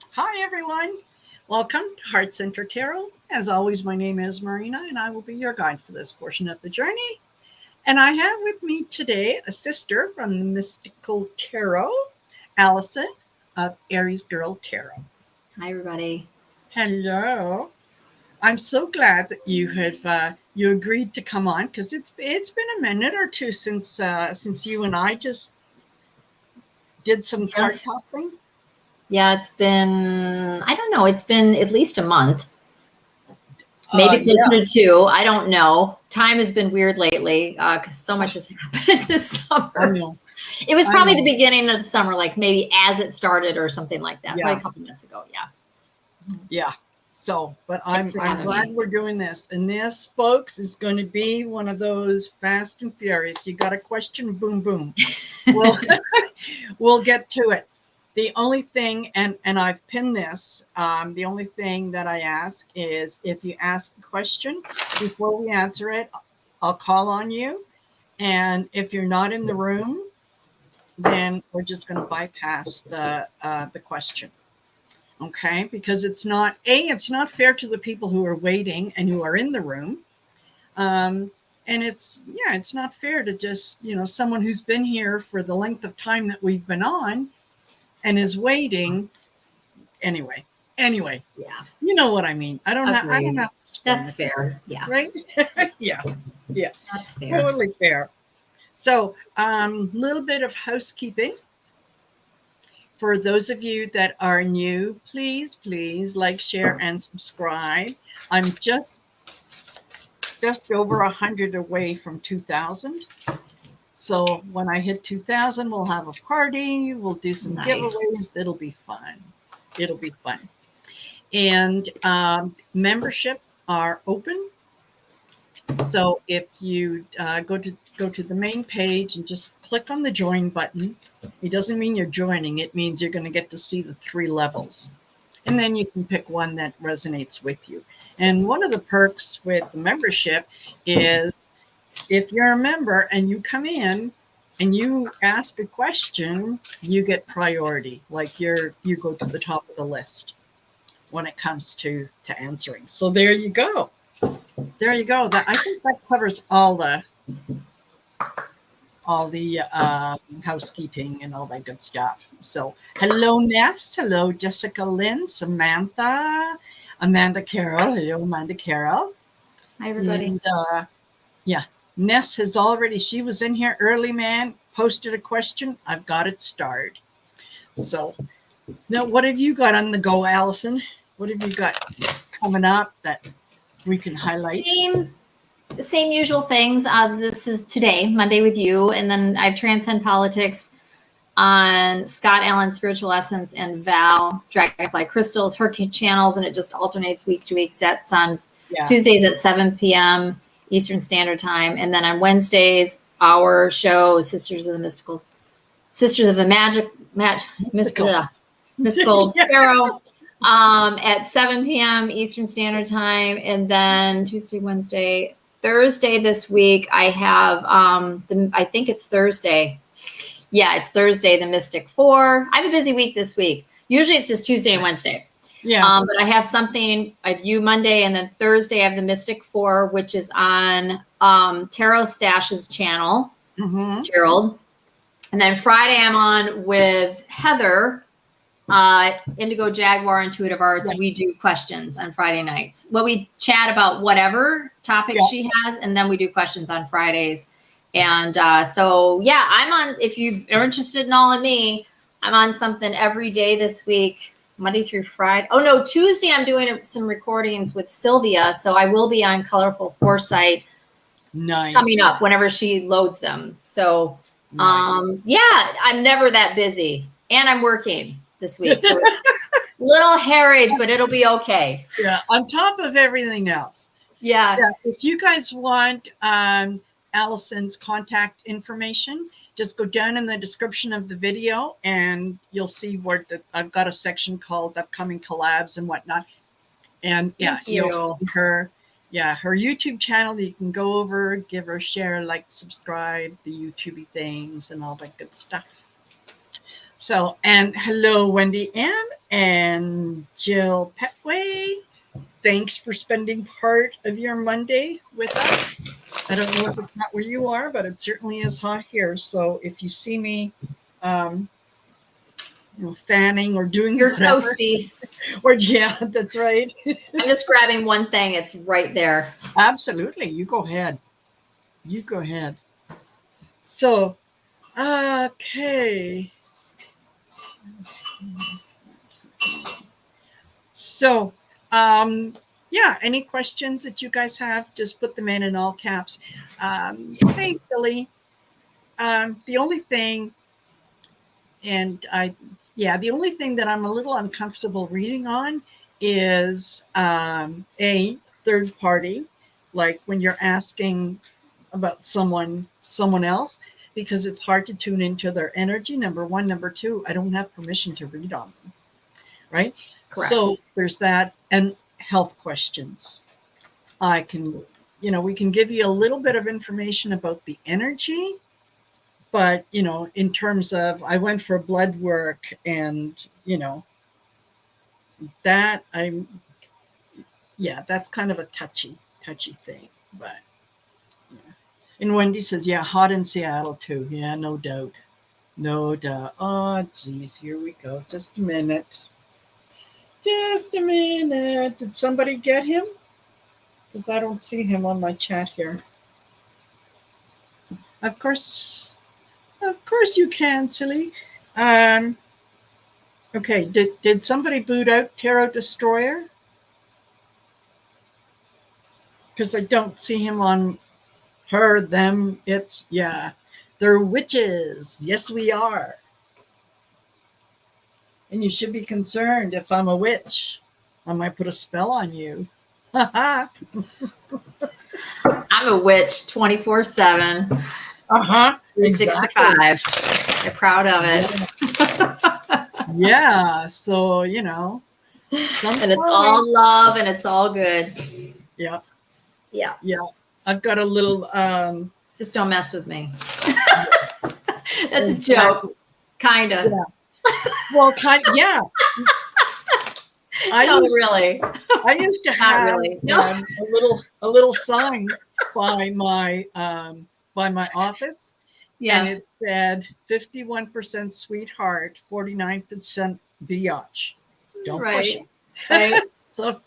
Hi, everyone. Welcome to Heart Centered Tarot. As always, my name is Marina, and I will be your guide for this portion of the journey. And I have with me today a sister from the Mystical Tarot, Allyson of ARIESGIRL Tarot. Hi, everybody. Hello. I'm so glad that you agreed to come on because it's been a minute or two since you and I just did some card tossing. Yeah, it's been, I don't know, it's been at least a month. Maybe closer to 2. I don't know. Time has been weird lately because so much has happened this summer. I know. It was probably the beginning of the summer, like maybe as it started or something like that. Yeah. Probably a couple months ago. Yeah. Yeah. So, but I'm glad we're doing this. And this, folks, is going to be one of those fast and furious. You got a question, boom, boom. We'll get to it. The only thing, and I've pinned this, the only thing that I ask is if you ask a question before we answer it, I'll call on you. And if you're not in the room, then we're just going to bypass the question. Okay, because it's not fair to the people who are waiting and who are in the room. And it's not fair to just, someone who's been here for the length of time that we've been on and is waiting. Anyway. Yeah. You know what I mean? I don't have to That's fair. Yeah. Right? Yeah. That's fair. Totally fair. So, little bit of housekeeping. For those of you that are new, please like, share, and subscribe. I'm just over 100 away from 2,000. So when I hit 2,000, we'll have a party. We'll do some giveaways. It'll be fun. And memberships are open. So if you go to the main page and just click on the join button, it doesn't mean you're joining. It means you're going to get to see the 3 levels. And then you can pick one that resonates with you. And one of the perks with the membership is if you're a member and you come in and you ask a question, you get priority. Like you go to the top of the list when it comes to answering. So there you go. I think that covers all the housekeeping and all that good stuff. So hello, Ness. Hello, Jessica Lynn, Samantha, Amanda Carroll. Hello, Amanda Carroll. Hi, everybody. And, Ness she was in here early, man, posted a question. I've got it starred. So now what have you got on the go, Allyson? What have you got coming up that we can highlight? Same usual things. This is today, Monday with you. And then I have Transcend Politics on Scott Allen's Spiritual Essence and Val Dragonfly Crystals, her channels, and it just alternates week to week. Sets on Tuesdays at 7 p.m. Eastern Standard Time. And then on Wednesdays, our show, Sisters of the Mystical Tarot. At 7 p.m. Eastern Standard Time. And then Tuesday, Wednesday, Thursday this week, I have, I think it's Thursday. Yeah, it's Thursday, the Mystic 4. I have a busy week this week. Usually it's just Tuesday and Wednesday. Yeah. But I have something, I view Monday, and then Thursday I have the Mystic 4, which is on Tarot Stash's channel, Gerald. And then Friday I'm on with Heather, Indigo Jaguar Intuitive Arts. Yes. We do questions on Friday nights. Well, we chat about whatever topic she has, and then we do questions on Fridays. And I'm on, if you are interested in all of me, I'm on something every day this week, Monday through Friday. Oh no, Tuesday I'm doing some recordings with Sylvia, so I will be on Colorful Foresight coming up whenever she loads them. So I'm never that busy, and I'm working this week. So little harried, but it'll be okay. Yeah, on top of everything else. Yeah. If you guys want Allyson's contact information, just go down in the description of the video and you'll see where I've got a section called upcoming collabs and whatnot. And you'll see her YouTube channel that you can go over, give her a share, like, subscribe, the YouTube things and all that good stuff. So, and hello, Wendy Ann, And Jill Petway, thanks for spending part of your Monday with us. I don't know if it's not where you are, but it certainly is hot here. So if you see me, fanning or doing You're whatever, toasty. or yeah, that's right. I'm just grabbing one thing. It's right there. Absolutely. You go ahead. You go ahead. So, okay. So, yeah, any questions that you guys have, just put them in all caps. Hey, Billy. The only thing, the only thing that I'm a little uncomfortable reading on is a third party, like when you're asking about someone else, because it's hard to tune into their energy. Number one. Number two, I don't have permission to read on them. Right. Correct. So there's that, and health questions. I can, we can give you a little bit of information about the energy, but, in terms of, I went for blood work and, that that's kind of a touchy thing, but yeah. And Wendy says, yeah, hot in Seattle too. Yeah, no doubt. No doubt. Oh, geez, here we go. Just a minute. Did somebody get him? Because I don't see him on my chat here. Of course you can, silly. Okay, did somebody boot out Tarot Destroyer? Because I don't see him on her, them, it's, yeah. They're witches. Yes, we are. And you should be concerned if I'm a witch. I might put a spell on you. I'm a witch 24/7. Exactly. 65. I'm proud of it. Yeah. So, and it's all love and it's all good. Yeah. Yeah. Yeah. I've got a little just don't mess with me. That's a joke. Kind of. Yeah. Well, yeah. Really. I used to have really. a little sign by my office. Yeah. And it said 51% sweetheart, 49% biatch. Don't push it. Right. So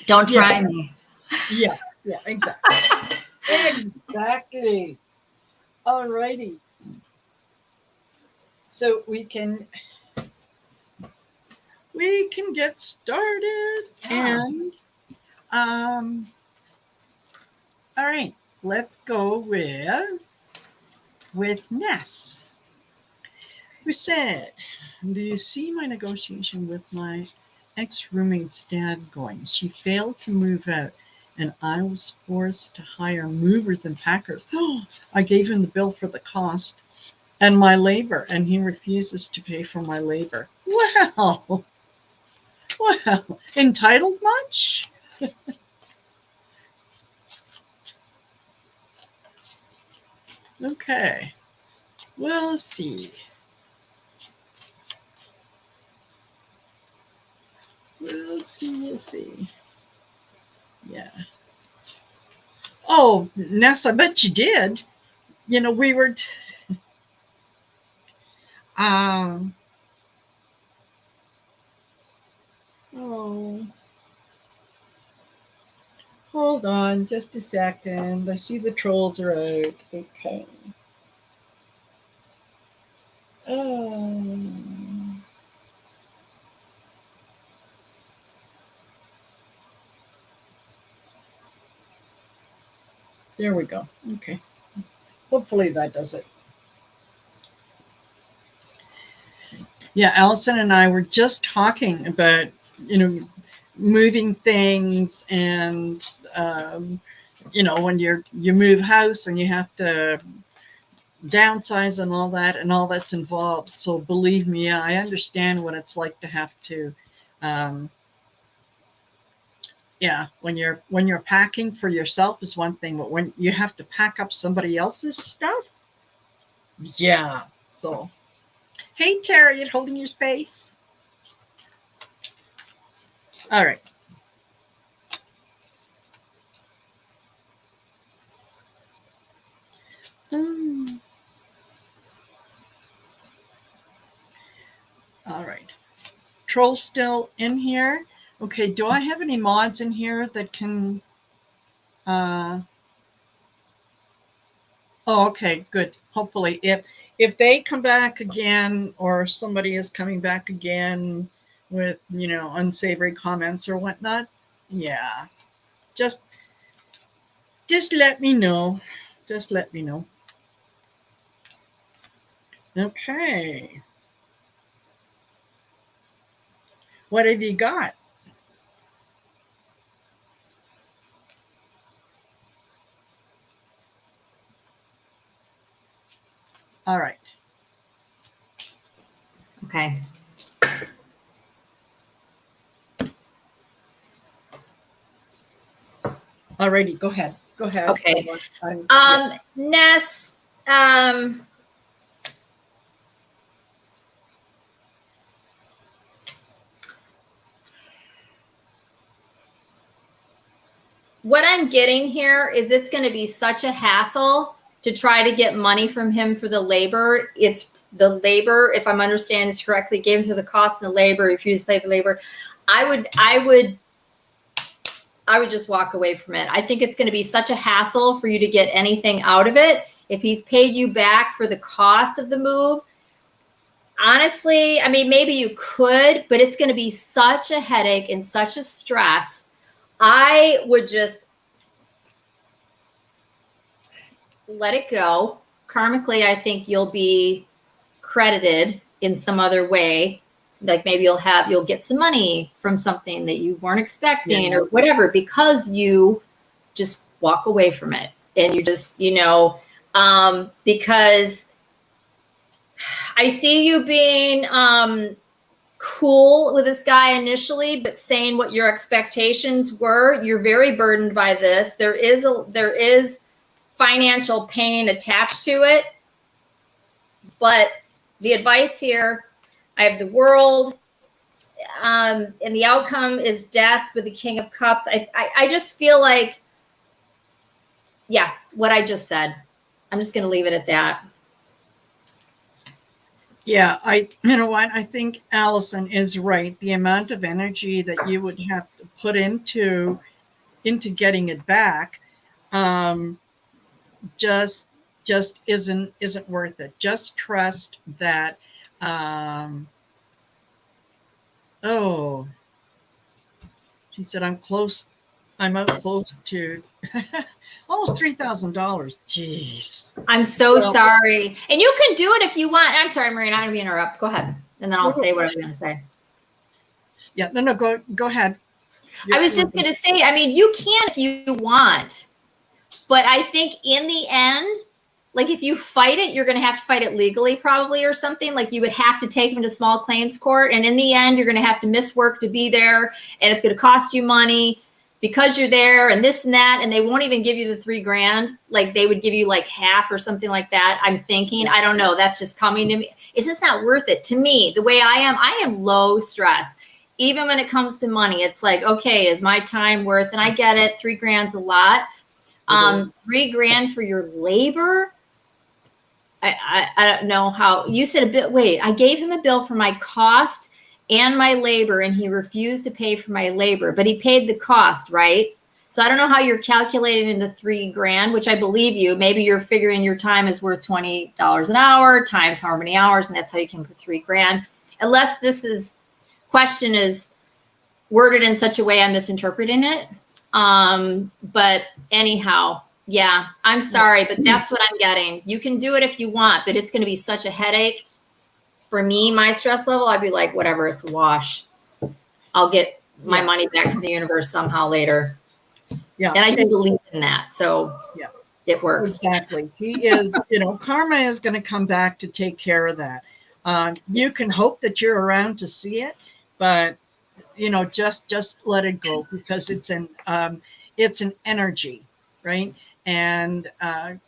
don't try me. Yeah, exactly. Exactly. All righty. So we can get started. Yeah. And all right, let's go with Ness, who said, do you see my negotiation with my ex-roommate's dad going? She failed to move out and I was forced to hire movers and packers. I gave him the bill for the cost and my labor, and he refuses to pay for my labor. Well, entitled much? Okay, we'll see. We'll see. Yeah. Oh, Ness, I bet you did. We were... oh. Hold on just a second. I see the trolls are out. Okay. There we go. Okay. Hopefully that does it. Yeah, Allyson and I were just talking about, moving things and, when you move house and you have to downsize and all that's involved. So believe me, I understand what it's like to have to, when you're packing for yourself is one thing, but when you have to pack up somebody else's stuff, yeah. So Hey, Terry, you holding your space? All right. Mm. All right. Troll still in here. Okay, do I have any mods in here that can... Oh, okay, good. Hopefully, if they come back again, or somebody is coming back again with, unsavory comments or whatnot, yeah, just let me know. Just let me know. Okay. What have you got? All right. Okay. Alrighty, go ahead. Go ahead. Okay. Yeah. Ness, what I'm getting here is it's going to be such a hassle to try to get money from him for the labor. It's the labor, if I'm understanding this correctly, gave him to the cost and the labor, refused to pay for labor. I would just walk away from it. I think it's going to be such a hassle for you to get anything out of it. If he's paid you back for the cost of the move, honestly, I mean, maybe you could, but it's going to be such a headache and such a stress. I would just let it go. Karmically, I think you'll be credited in some other way. Like maybe you'll get some money from something that you weren't expecting or whatever, because you just walk away from it. And you just, because I see you being cool with this guy initially, but saying what your expectations were. You're very burdened by this. There is financial pain attached to it. But the advice here, I have the World, and the outcome is death with the King of Cups. I just feel like, yeah, what I just said. I'm just going to leave it at that. Yeah, you know what? I think Allyson is right. The amount of energy that you would have to put into getting it back, just isn't worth it. Just trust that. Oh, she said, I'm out close to almost $3,000. Jeez. I'm so sorry. And you can do it if you want. I'm sorry, Marina, I don't mean to interrupt. Go ahead. And then I'll say what I was going to say. Yeah, no, go ahead. I was just going to say, I mean, you can if you want. But I think in the end, like if you fight it, you're going to have to fight it legally probably or something. Like you would have to take him to small claims court. And in the end, you're going to have to miss work to be there. And it's going to cost you money because you're there and this and that. And they won't even give you the $3,000. Like they would give you like half or something like that. I'm thinking, I don't know. That's just coming to me. It's just not worth it to me. The way I am low stress. Even when it comes to money, it's like, okay, is my time worth? And I get it. $3,000's a lot. $3,000 for your labor. I don't know how you said a bit. Wait, I gave him a bill for my cost and my labor, and he refused to pay for my labor, but he paid the cost, right? So I don't know how you're calculating into $3,000, which I believe you. Maybe you're figuring your time is worth $20 an hour times how many hours, and that's how you came for $3,000. Unless this question is worded in such a way I'm misinterpreting it. But anyhow, yeah, I'm sorry, but that's what I'm getting. You can do it if you want, but it's going to be such a headache for me. My stress level, I'd be like, whatever, it's a wash. I'll get my money back from the universe somehow later. Yeah. And I do believe in that. So yeah, it works. Exactly. He is, karma is going to come back to take care of that. You can hope that you're around to see it, but just let it go, because it's an energy, right? And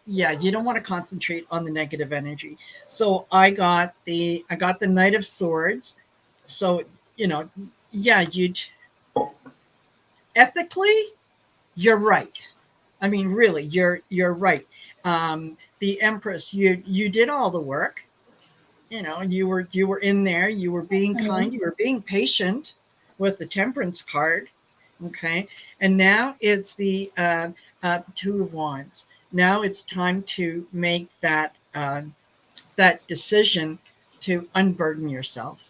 yeah, you don't want to concentrate on the negative energy. So I got the Knight of Swords. So, you know, yeah, you'd ethically, you're right. I mean, really, you're right. The Empress, you did all the work. You know, you were in there. You were being kind. You were being patient with the Temperance card. Okay, and now it's the Two of Wands. Now it's time to make that decision to unburden yourself.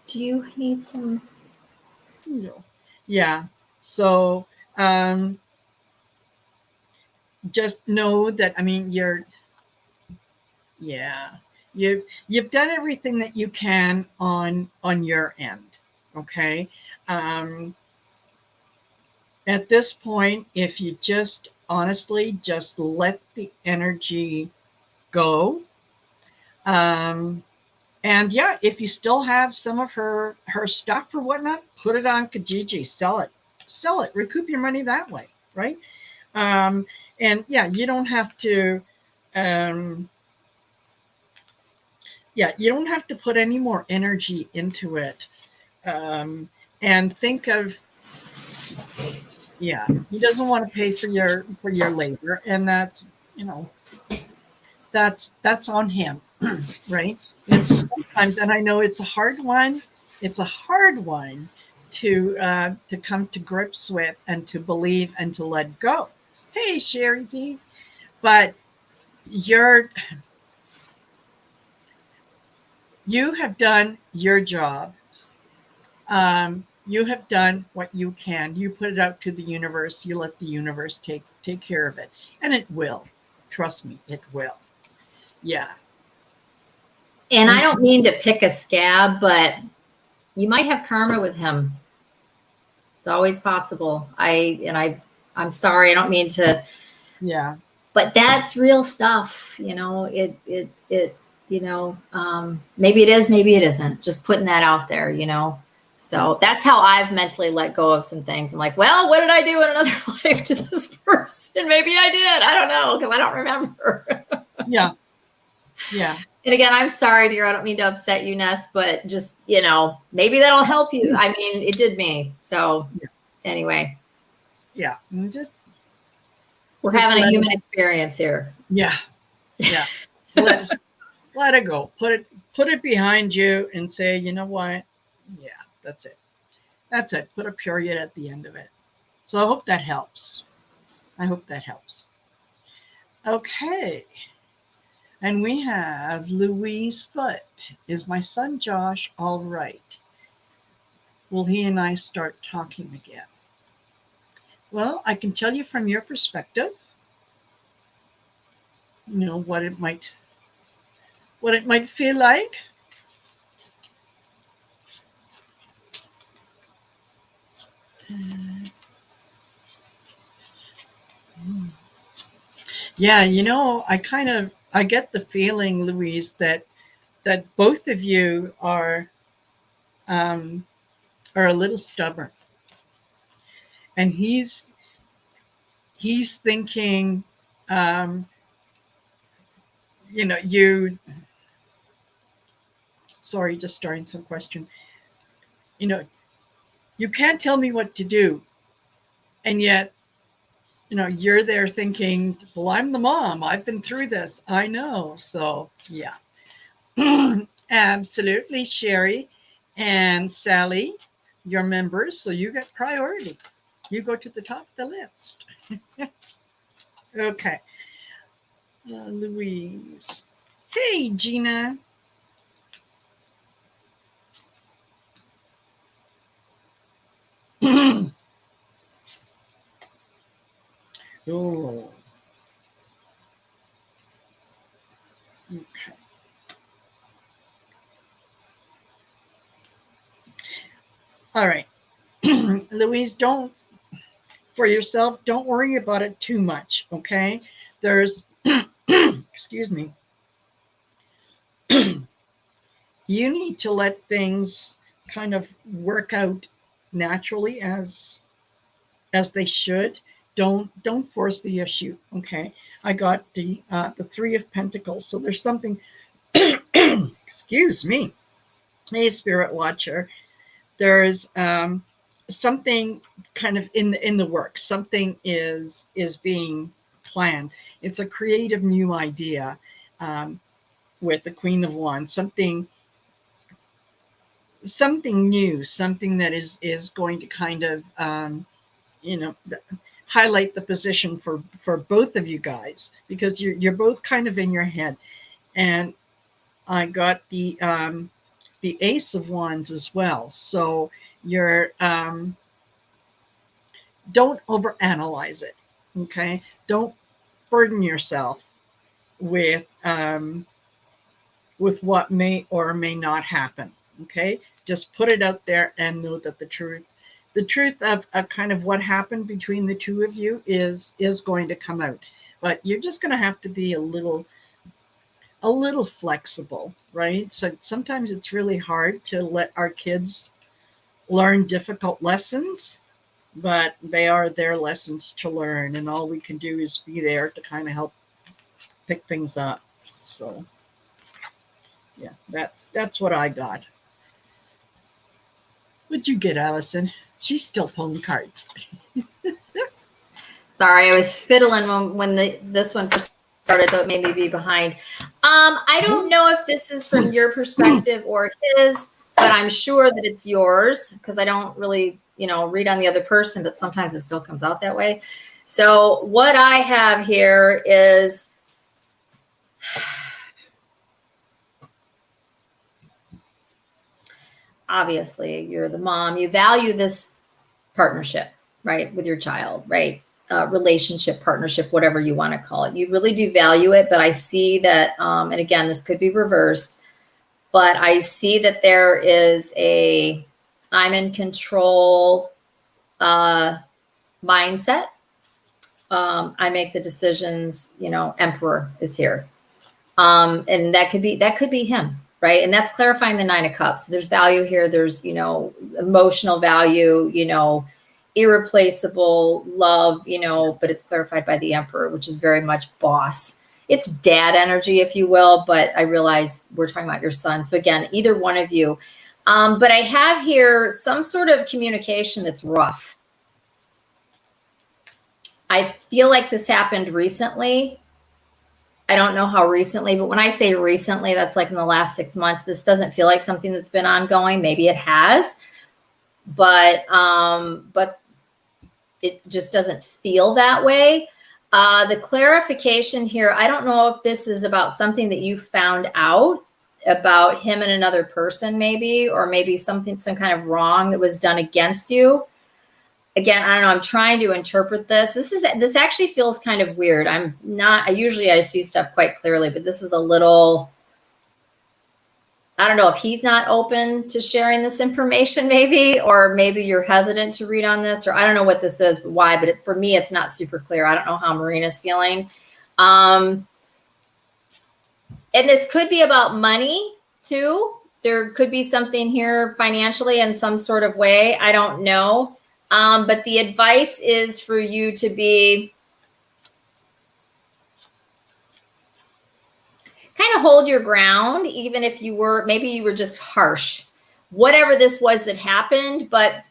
Do you need some? No. Yeah. So um, just know that, I mean, yeah, you've done everything that you can on your end. Okay. Um, at this point, if you just honestly just let the energy go, um, and yeah, if you still have some of her stuff or whatnot, put it on Kijiji, sell it, recoup your money that way, right? Um, and yeah, you don't have to. Um, yeah, you don't have to put any more energy into it. And think of, yeah, he doesn't want to pay for your labor, and that, you know, that's on him, right? And so sometimes, and I know it's a hard one. It's a hard one to come to grips with and to believe and to let go. Hey, Sherry Z, but you're you have done your job. You have done what you can. You put it out to the universe. You let the universe take care of it, and it will. Trust me, it will. Yeah. And I And so, don't mean to pick a scab, but you might have karma with him. It's always possible. I'm sorry. I don't mean to, yeah, but that's real stuff. Maybe it is, maybe it isn't. Just putting that out there, So that's how I've mentally let go of some things. I'm like, well, what did I do in another life to this person? Maybe I did. I don't know, because I don't remember. yeah, yeah. And again, I'm sorry, dear. I don't mean to upset you, Ness, but just, maybe that'll help you. I mean, it did me. So Yeah. anyway, Yeah. And we're just having a let human it. experience here. Yeah, yeah. Let it go. Put it behind you and say, you know what? Yeah, that's it. That's it. Put a period at the end of it. So I hope that helps. I hope that helps. Okay. And we have Louise Foot. Is my son Josh all right? Will he and I start talking again? Well, I can tell you from your perspective, you know, what it might feel like. Yeah, you know, I get the feeling, Louise, that both of you um, are a little stubborn, and he's thinking, um, you know, you. Sorry, just starting some question. You know, you can't tell me what to do, and yet, you know, you're there thinking, well, I'm the mom. I've been through this. I know. So yeah, absolutely, Sherry and Sally, you're members, so you get priority. You go to the top of the list. Okay. Louise. Hey, Gina. Oh, okay. All right. Louise, don't, for yourself, don't worry about it too much, okay? There's, excuse me, you need to let things kind of work out naturally as they should. Don't force the issue. Okay. I got the Three of Pentacles. So there's something, excuse me. Hey, Spirit Watcher. There's something kind of in the works. Something is being planned. It's a creative new idea with the Queen of Wands. Something new, something that is going to kind of you know, highlight the position for both of you guys, because you're both kind of in your head. And I got the Ace of Wands as well. So you're don't overanalyze it. Okay, don't burden yourself with what may or may not happen. Okay, just put it out there and know that the truth of kind of what happened between the two of you is going to come out. But you're just going to have to be a little flexible, right? So sometimes it's really hard to let our kids learn difficult lessons, but they are their lessons to learn, and all we can do is be there to kind of help pick things up. So yeah, that's what I got. What'd you get, Allyson? She's still pulling cards. Sorry, I was fiddling when this one first started, so it made me be behind. I don't know if this is from your perspective or his, but I'm sure that it's yours, because I don't really, read on the other person, but sometimes it still comes out that way. So what I have here is obviously you're the mom. You value this partnership, right, with your child, right? Relationship, partnership, whatever you want to call it. You really do value it, but I see that, and again, this could be reversed, but I see that there is a I'm in control mindset. I make the decisions, Emperor is here. And that could be him, right? And that's clarifying the Nine of Cups. So there's value here. There's, emotional value, irreplaceable love, but it's clarified by the Emperor, which is very much boss. It's dad energy, if you will, but I realize we're talking about your son. So again, either one of you. But I have here some sort of communication that's rough. I feel like this happened recently. I don't know how recently, but when I say recently, that's like in the last 6 months. This doesn't feel like something that's been ongoing. Maybe it has, but it just doesn't feel that way. The clarification here, I don't know if this is about something that you found out about him and another person, maybe, or maybe some kind of wrong that was done against you. Again, I don't know. I'm trying to interpret this. This actually feels kind of weird. Usually I see stuff quite clearly, but this is a little, I don't know if he's not open to sharing this information, maybe, or maybe you're hesitant to read on this, or I don't know what this is, but why, but for me, it's not super clear. I don't know how Marina's feeling. And this could be about money too. There could be something here financially in some sort of way. I don't know. But the advice is for you to be kind of hold your ground, even if maybe you were just harsh, whatever this was that happened, but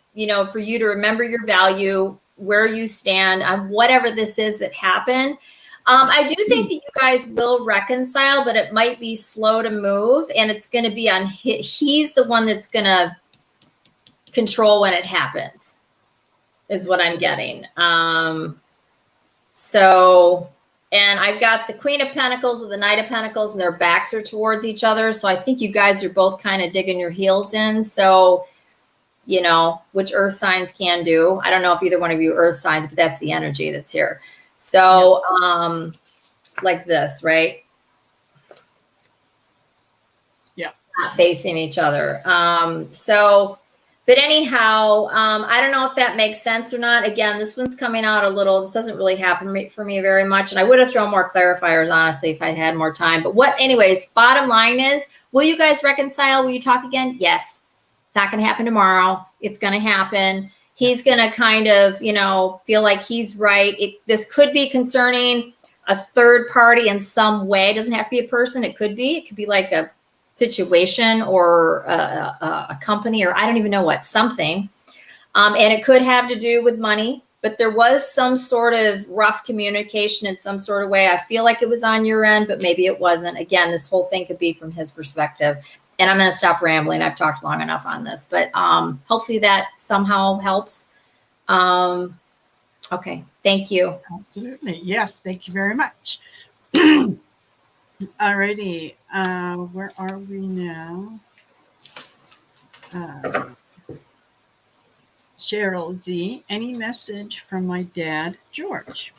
for you to remember your value, where you stand on whatever this is that happened. I do think that you guys will reconcile, but it might be slow to move, and it's going to be on he's the one that's going to control when it happens, is what I'm getting. And I've got the Queen of Pentacles with the Knight of Pentacles, and their backs are towards each other. So I think you guys are both kind of digging your heels in. So, which earth signs can do. I don't know if either one of you are earth signs, but that's the energy that's here. So, like this, right? Yeah. Not facing each other. But anyhow, I don't know if that makes sense or not. Again, this one's coming out a little. This doesn't really happen for me very much. And I would have thrown more clarifiers, honestly, if I had more time. But anyways, bottom line is, will you guys reconcile? Will you talk again? Yes. It's not going to happen tomorrow. It's going to happen. He's going to kind of, feel like he's right. This could be concerning a third party in some way. It doesn't have to be a person. It could be like a situation or a company, or I don't even know what, something. And it could have to do with money, but there was some sort of rough communication in some sort of way. I feel like it was on your end, but maybe it wasn't. Again, this whole thing could be from his perspective. And I'm going to stop rambling. I've talked long enough on this, but hopefully that somehow helps. Okay. Thank you. Absolutely. Yes. Thank you very much. Alrighty. Where are we now? Cheryl Z. Any message from my dad, George?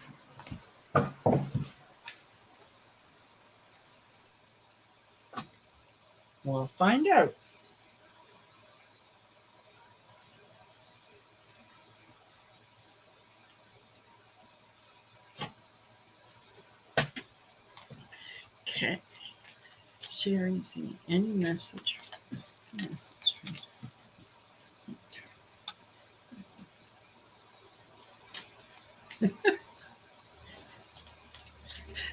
We'll find out. Okay. Sherry Z. Any message?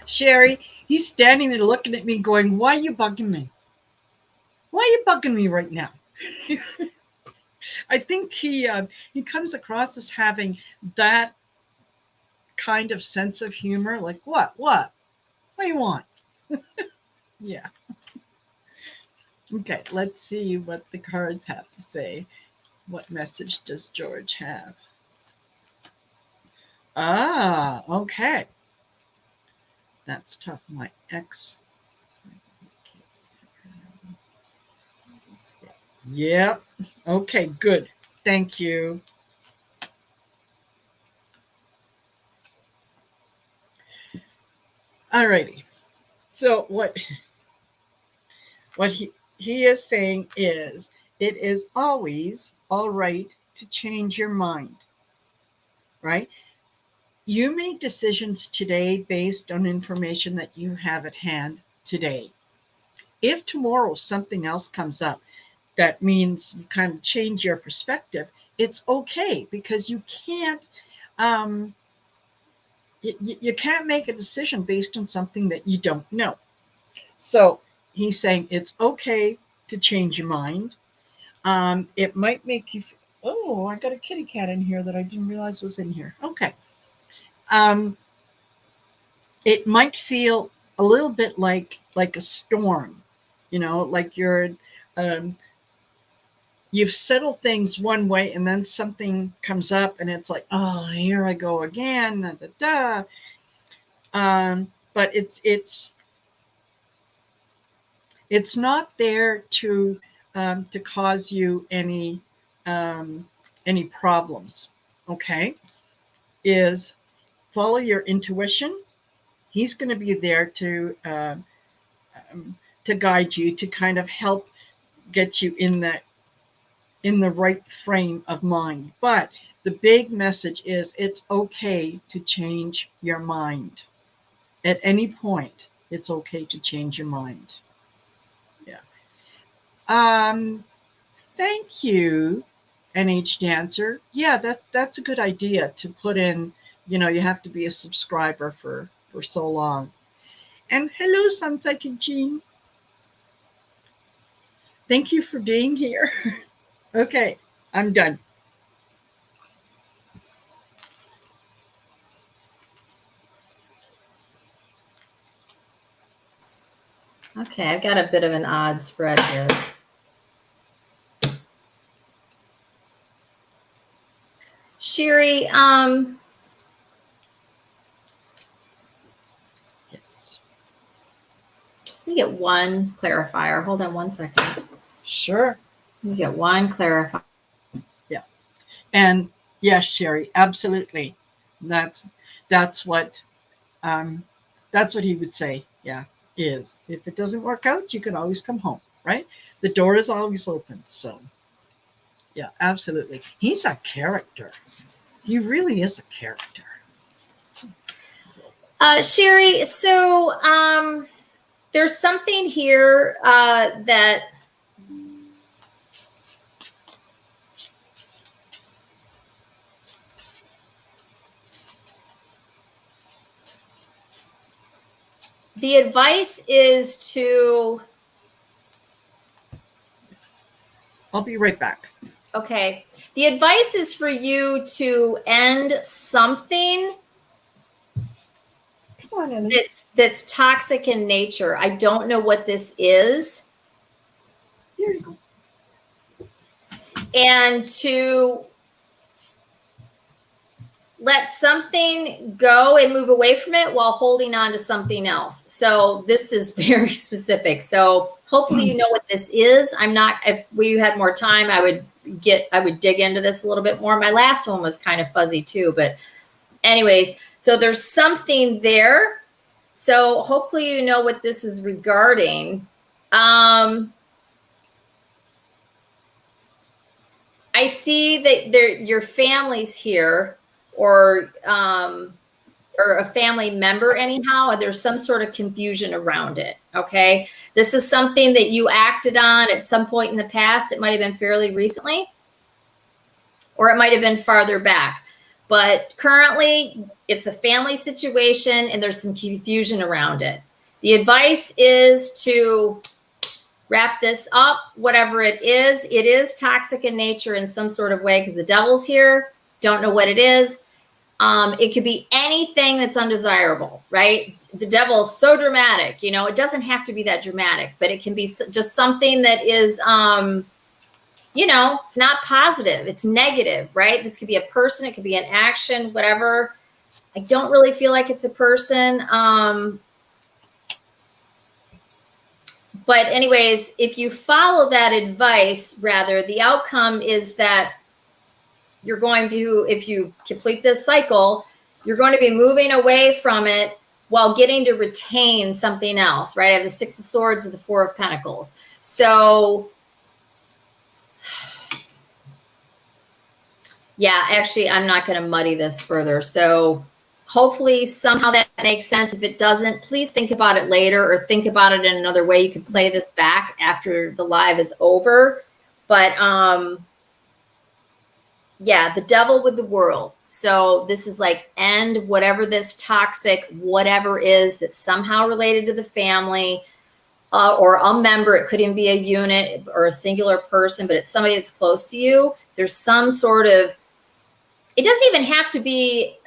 Sherry, he's standing there looking at me going, why are you bugging me? Why are you bugging me right now? I think he comes across as having that kind of sense of humor. Like, what do you want? Yeah. Okay, let's see what the cards have to say. What message does George have? Ah, okay. That's tough. My ex. Yep. Okay, good. Thank you. Alrighty. So what he is saying is, it is always all right to change your mind, right? You make decisions today based on information that you have at hand today. If tomorrow something else comes up that means you kind of change your perspective, it's okay, because you can't you can't make a decision based on something that you don't know. So he's saying it's okay to change your mind. It might make you. Oh, I got a kitty cat in here that I didn't realize was in here. Okay. It might feel a little bit like a storm, like you've settled things one way, and then something comes up, and it's like, oh, here I go again. Da, da, da. But it's not there to cause you any problems. Okay, is follow your intuition. He's going to be there to guide you, to kind of help get you in the right frame of mind. But the big message is, it's okay to change your mind at any point. It's okay to change your mind. Thank you, NH Dancer. Yeah, that's a good idea to put in. You have to be a subscriber for so long. And hello, Sun Psychic Jean. Thank you for being here. Okay, I'm done. Okay, I've got a bit of an odd spread here. Sherry, Yes. Let me get one clarifier. Hold on one second. Sure. Let me get one clarifier. Yeah. And yes, Sherry, absolutely. That's what he would say. Yeah, is if it doesn't work out, you can always come home, right? The door is always open. So yeah, absolutely. He's a character. He really is a character. Sherry, so there's something here that The advice is to, I'll be right back. okay. The advice is for you to end something Come on, Ellie. that's toxic in nature. I don't know what this is. There you go. And to let something go and move away from it while holding on to something else. So this is very specific. So hopefully you know what this is. I'm not, if we had more time, I would dig into this a little bit more. My last one was kind of fuzzy too, but anyways, so there's something there. So hopefully you know what this is regarding. I see that your family's here, or a family member anyhow, and there's some sort of confusion around it. Okay. This is something that you acted on at some point in the past. It might have been fairly recently, or it might have been farther back. But currently, it's a family situation and there's some confusion around it. The advice is to wrap this up, whatever it is toxic in nature in some sort of way because the devil's here. Don't know what it is. It could be anything that's undesirable, right? The devil is so dramatic, you know, it doesn't have to be that dramatic, but it can be just something that is, you know, it's not positive, it's negative, right? This could be a person, it could be an action, whatever. I don't really feel like it's a person. But anyways, if you follow that advice, rather, the outcome is that you're going to, if you complete this cycle, you're going to be moving away from it while getting to retain something else, right? I have the Six of Swords with the Four of Pentacles. So yeah, actually, I'm not going to muddy this further. So hopefully somehow that makes sense. If it doesn't, please think about it later or think about it in another way. You can play this back after the live is over. But yeah, the devil with the world. So this is like end whatever this toxic whatever is that's somehow related to the family or a member. It could even be a unit or a singular person, but it's somebody that's close to you. There's some sort of, it doesn't even have to be,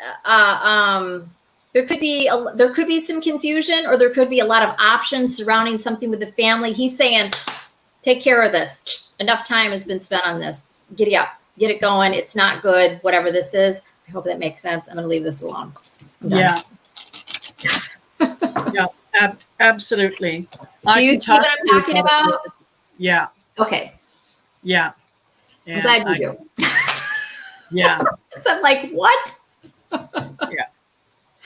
there could be some confusion, or there could be a lot of options surrounding something with the family. He's saying, take care of this. Enough time has been spent on this. Giddy up, get it going. It's not good, whatever this is. I hope that makes sense. I'm going to leave this alone. Yeah. Yeah, absolutely. Do you see what I'm talking about? Yeah. Okay. Yeah. I'm glad you do. Yeah. So I'm like, what? Yeah.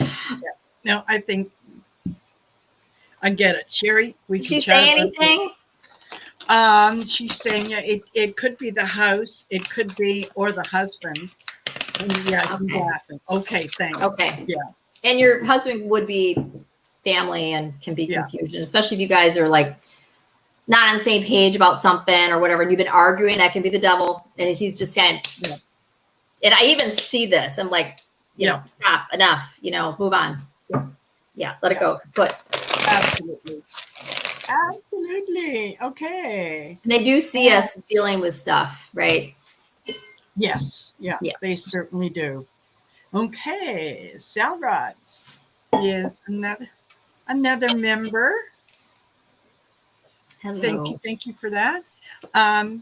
Yeah. No, I think I get it. Sherry, we Did can she say chat anything? She's saying, yeah, it could be the house, it could be, or the husband. And yeah, she's laughing. Okay, thanks. Okay. Yeah. And your husband would be family and can be confusion, especially if you guys are like not on the same page about something or whatever, and you've been arguing. That can be the devil. And he's just saying, and I even see this. I'm like, you know, stop, enough, you know, move on. Yeah, let it go. Good. Absolutely. Absolutely. Okay. And they do see us dealing with stuff, right? Yes. Yeah, they certainly do. Okay. Salrods is another member. Hello. Thank you for that.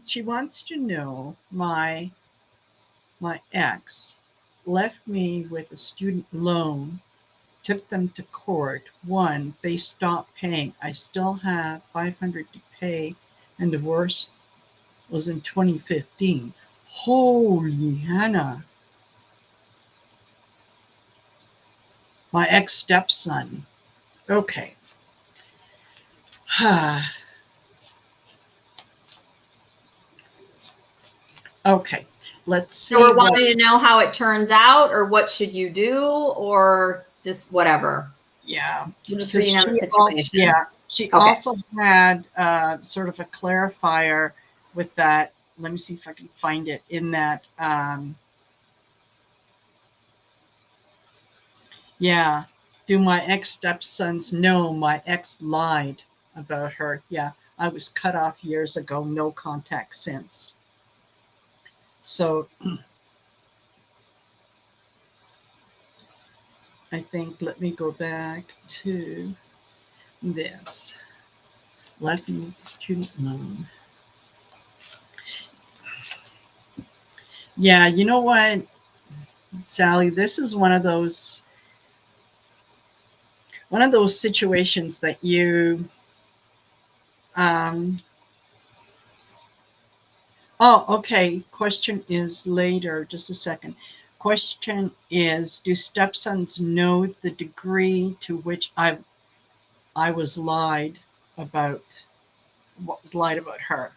She wants to know my ex left me with a student loan, took them to court. One, they stopped paying. I still have $500 to pay, and divorce was in 2015. Holy Hannah. My ex-stepson. Okay. Okay. Let's see. So we're wanting to know how it turns out, or what should you do, or just whatever. Yeah. You're just reading on the situation. She also had sort of a clarifier with that. Let me see if I can find it in that. Yeah. Do my ex stepsons know my ex lied about her? Yeah, I was cut off years ago, no contact since. So I think, let me go back to this. Lefty student loan. Yeah, you know what, Sally, this is one of those situations that you um oh, okay. Question is later, just a second. Question is, do stepsons know the degree to which I was lied about, what was lied about her?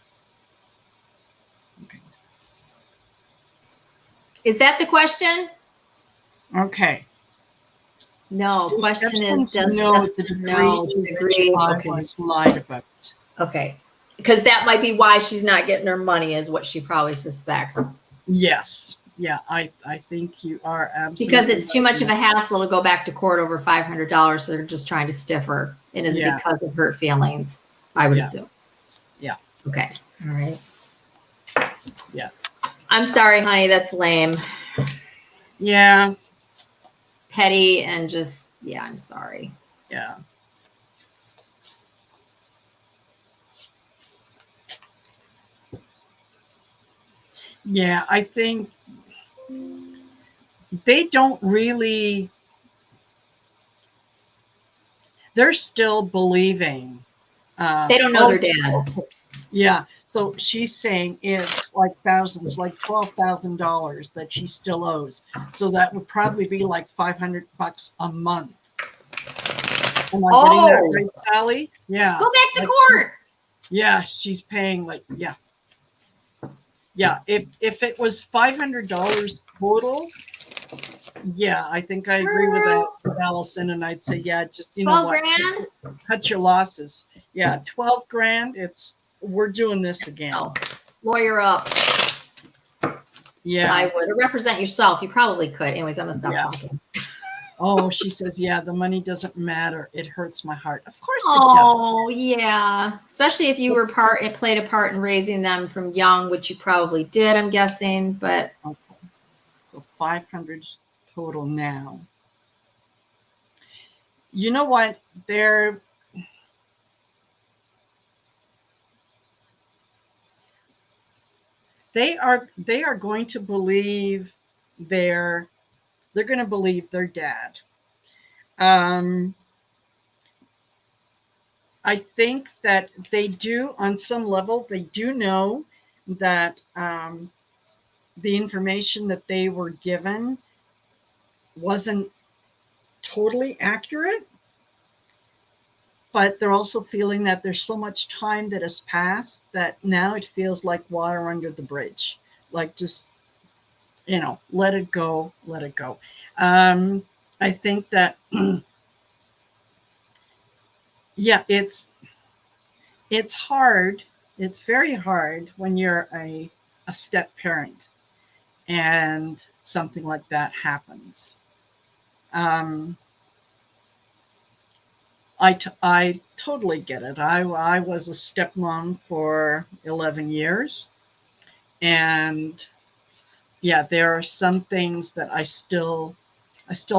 Okay. Is that the question? Okay. No. Do Question is, stepsons does know the stepson degree know to the which degree? I Okay. was lied about? Okay. Because that might be why she's not getting her money, is what she probably suspects. Yes. Yeah, I think you are absolutely Because it's too right. much of a hassle to go back to court over $500. So they're just trying to stiff her. It is Yeah. because of hurt feelings, I would Yeah. assume. Yeah. Okay. All right. Yeah. I'm sorry, honey. That's lame. Yeah. Petty and just, yeah, I'm sorry. Yeah. Yeah, I think they don't really, they're still believing. They don't know their dad. Yeah. So she's saying it's like thousands, like $12,000 that she still owes. So that would probably be like $500 a month. Am I getting that right, Sally? Yeah. Go back to Like court. Yeah, she's paying like, yeah. Yeah. If it was $500 total, yeah, I think I agree with that, with Allyson, and I'd say, yeah, just, you know 12 what, grand? cut your losses. Yeah, 12 grand. We're doing this again. Oh, lawyer up. Yeah. I would. Or represent yourself. You probably could. Anyways, I'm going to stop talking. Oh, she says, yeah, the money doesn't matter. It hurts my heart. Of course it does. Oh, yeah. Especially if you were played a part in raising them from young, which you probably did, I'm guessing. But Okay. So 500 total now. You know what? They are going to believe they're going to believe their dad. I think that they do, on some level, they do know that the information that they were given wasn't totally accurate, but they're also feeling that there's so much time that has passed that now it feels like water under the bridge. Like, just, let it go, let it go. I think that, yeah, it's hard. It's very hard when you're a step parent and something like that happens. I totally get it. I was a stepmom for 11 years. And yeah, there are some things that I still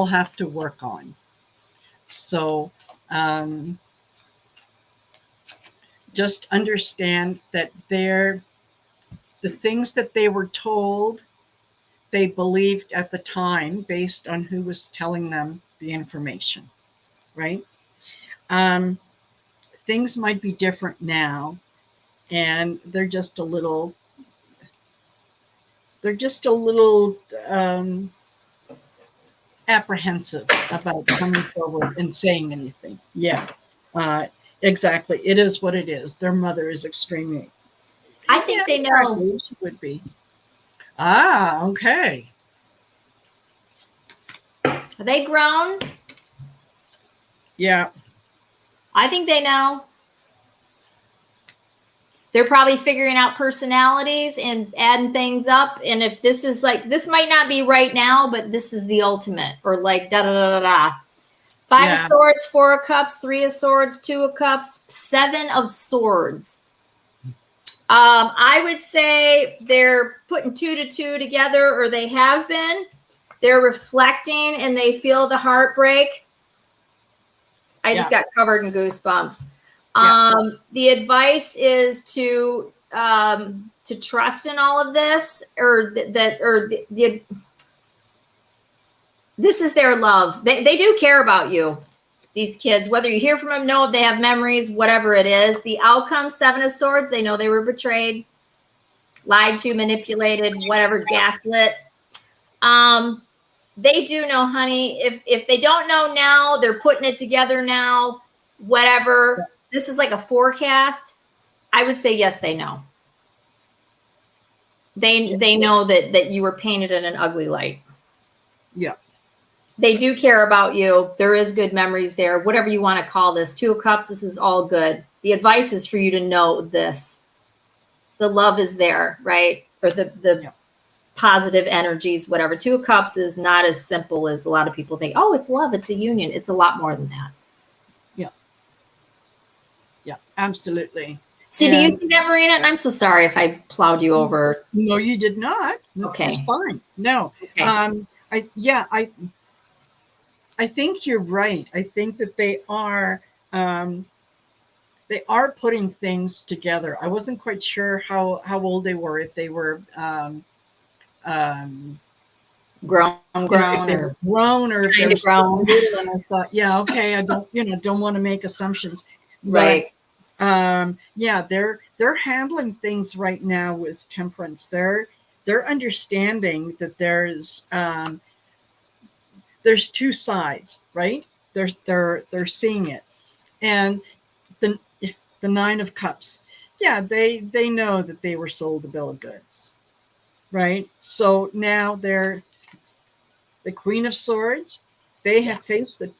have to work on. So just understand that the things that they were told, they believed at the time based on who was telling them the information, right? Things might be different now, and they're just a little apprehensive about coming forward and saying anything. Yeah, exactly. It is what it is. Their mother is extremely. I think they know. She would be. Ah, okay. Are they grown? Yeah. I think they know. They're probably figuring out personalities and adding things up. And if this is like, this might not be right now, but this is the ultimate, or like da da da da da. 5 of Swords, 4 of Cups, 3 of Swords, 2 of Cups, 7 of Swords. I would say they're putting 2 to 2 together, or they have been. They're reflecting and they feel the heartbreak. I just got covered in goosebumps. The advice is to trust in all of this, or this is their love. They do care about you, these kids, whether you hear from them, know if they have memories, whatever it is. The outcome, 7 of Swords, they know they were betrayed, lied to, manipulated, whatever, gaslit. They do know, honey. If they don't know now, they're putting it together now, whatever. This is like a forecast. I would say, yes, they know. They know that you were painted in an ugly light. Yeah. They do care about you. There is good memories there. Whatever you want to call this. 2 of Cups, this is all good. The advice is for you to know this. The love is there, right? Or the positive energies, whatever. 2 of Cups is not as simple as a lot of people think. Oh, it's love. It's a union. It's a lot more than that. Yeah. Yeah, absolutely. So do you see that, Marina? And I'm so sorry if I plowed you over. No, you did not. Okay. It's fine. No. Okay. I think you're right. I think that they are putting things together. I wasn't quite sure how old they were, if they were grown or grown, or if they were grown. Little, and I thought, okay, I don't want to make assumptions. Right. But, they're handling things right now with Temperance. They're understanding that there's 2 sides, right? They're seeing it. And the 9 of Cups, they know that they were sold a bill of goods, right? So now they're the Queen of Swords. They have faced the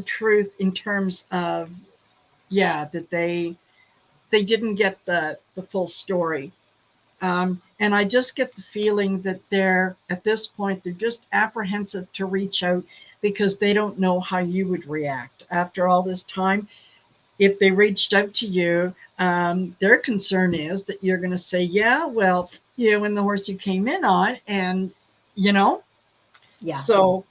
truth in terms of that they didn't get the full story. And I just get the feeling that they're, at this point, they're just apprehensive to reach out because they don't know how you would react after all this time. If they reached out to you, their concern is that you're going to say, well, and the horse you came in on, and So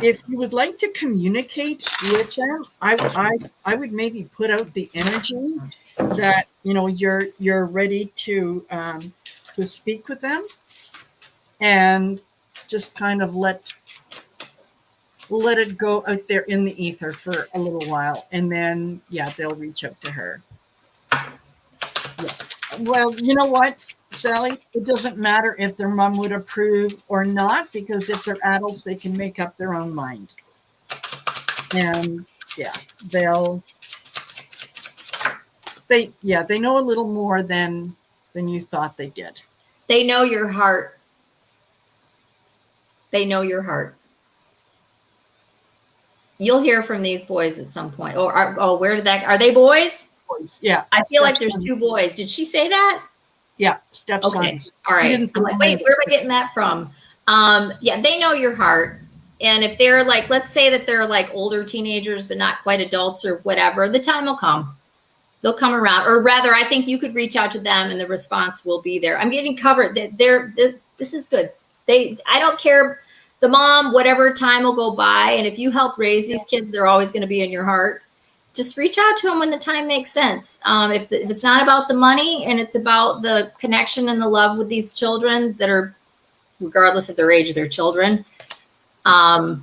if you would like to communicate with them, I would maybe put out the energy that you're ready to speak with them, and just kind of let it go out there in the ether for a little while, and then they'll reach out to her. Well, you know what, Sally, it doesn't matter if their mom would approve or not, because if they're adults, they can make up their own mind. And they know a little more than you thought they did. They know your heart. They know your heart. You'll hear from these boys at some point. Where did that? Are they boys? Boys, yeah. I feel like there's 2 boys. Did she say that? Yeah, stepsons. Okay. All right. I'm like, wait, where am I getting that from? They know your heart. And if they're like, let's say that they're like older teenagers, but not quite adults or whatever, the time will come. They'll come around. Or rather, I think you could reach out to them and the response will be there. I'm getting covered. This is good. I don't care. The mom, whatever time will go by. And if you help raise these kids, they're always going to be in your heart. Just reach out to them when the time makes sense. If it's not about the money and it's about the connection and the love with these children that are, regardless of their age, they're children. They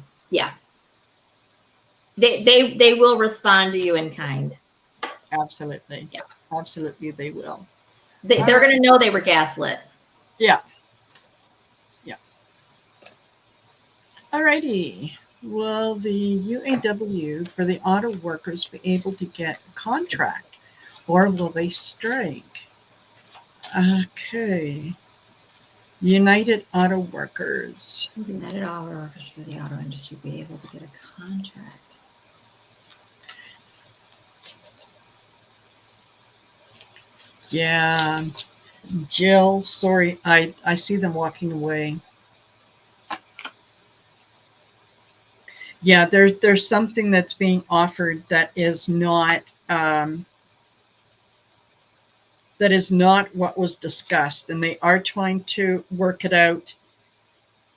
will respond to you in kind. Absolutely. Yeah, absolutely. They will. They're going to know they were gaslit. Yeah. Yeah. All righty. Will the UAW for the auto workers be able to get a contract, or will they strike? Okay. United Auto Workers. United Auto Workers for the auto industry be able to get a contract. Yeah. Jill, sorry, I see them walking away. Yeah, there's something that's being offered that is not what was discussed, and they are trying to work it out.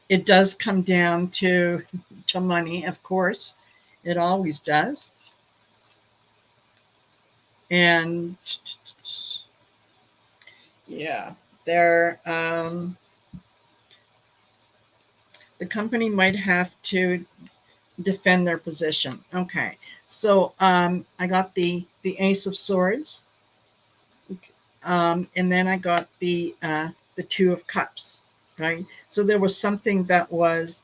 It does come down to money, of course. It always does. And yeah, they're the company might have to defend their position. Okay, so I got the Ace of Swords, and then I got the Two of Cups. Right, so there was something that was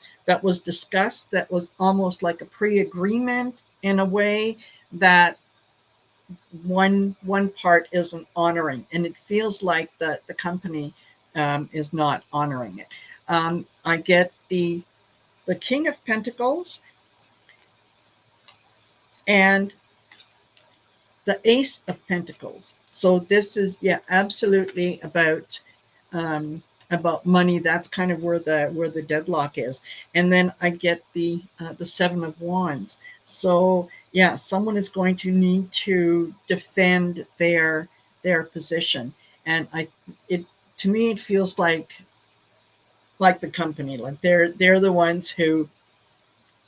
discussed that was almost like a pre-agreement in a way that one part isn't honoring, and it feels like the company is not honoring it. I get the King of Pentacles and the Ace of Pentacles. So this is, yeah, absolutely about money. That's kind of where the deadlock is. And then I get the Seven of Wands. So yeah, someone is going to need to defend their position. And it to me it feels like the company, like they're the ones who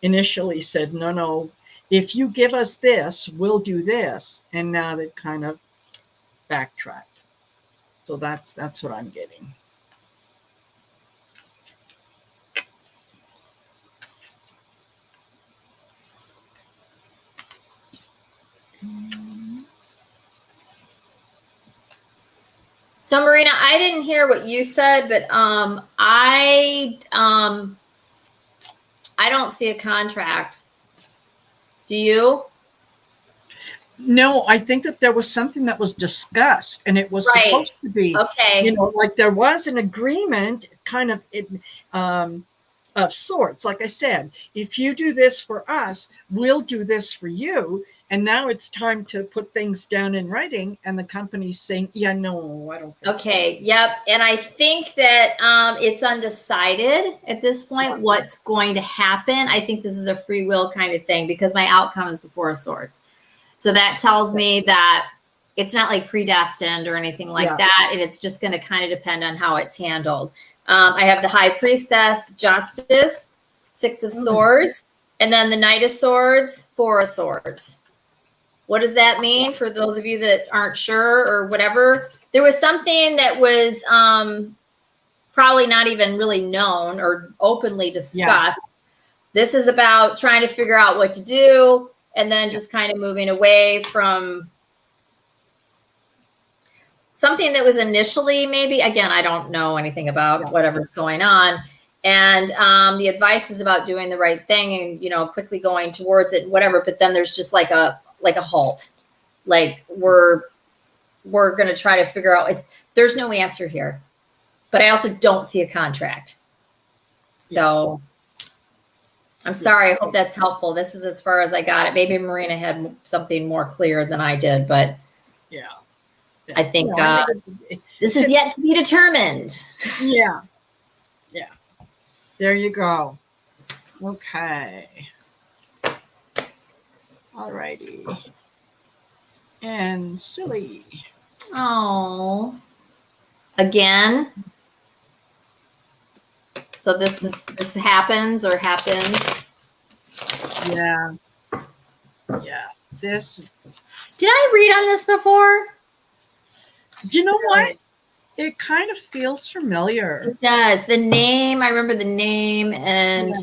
initially said, no, if you give us this, we'll do this. And now they've kind of backtracked. So that's what I'm getting. So Marina, I didn't hear what you said, but I don't see a contract. Do you? No, I think that there was something that was discussed, and it was Right. supposed to be, Okay. like there was an agreement, kind of of sorts. Like I said, if you do this for us, we'll do this for you. And now it's time to put things down in writing, and the company's saying, yeah, no, I don't think so. Okay. Yep. And I think that it's undecided at this point what's going to happen. I think this is a free will kind of thing because my outcome is the Four of Swords. So that tells me that it's not like predestined or anything like that. And it's just going to kind of depend on how it's handled. I have the High Priestess, Justice, Six of Swords, and then the Knight of Swords, Four of Swords. What does that mean for those of you that aren't sure or whatever? There was something that was probably not even really known or openly discussed. This is about trying to figure out what to do and then just kind of moving away from something that was initially maybe, again, I don't know anything about whatever's going on. And the advice is about doing the right thing and, quickly going towards it, whatever. But then there's just like a halt. Like we're going to try to figure out, there's no answer here, but I also don't see a contract. So I'm sorry. I hope that's helpful. This is as far as I got it. Maybe Marina had something more clear than I did, but I think this is yet to be determined. Yeah. There you go. Okay. All righty. And Silly. Oh. Again. So this happens or happened. Yeah. This. Did I read on this before? You know what? It kind of feels familiar. It does. The name, I remember the name and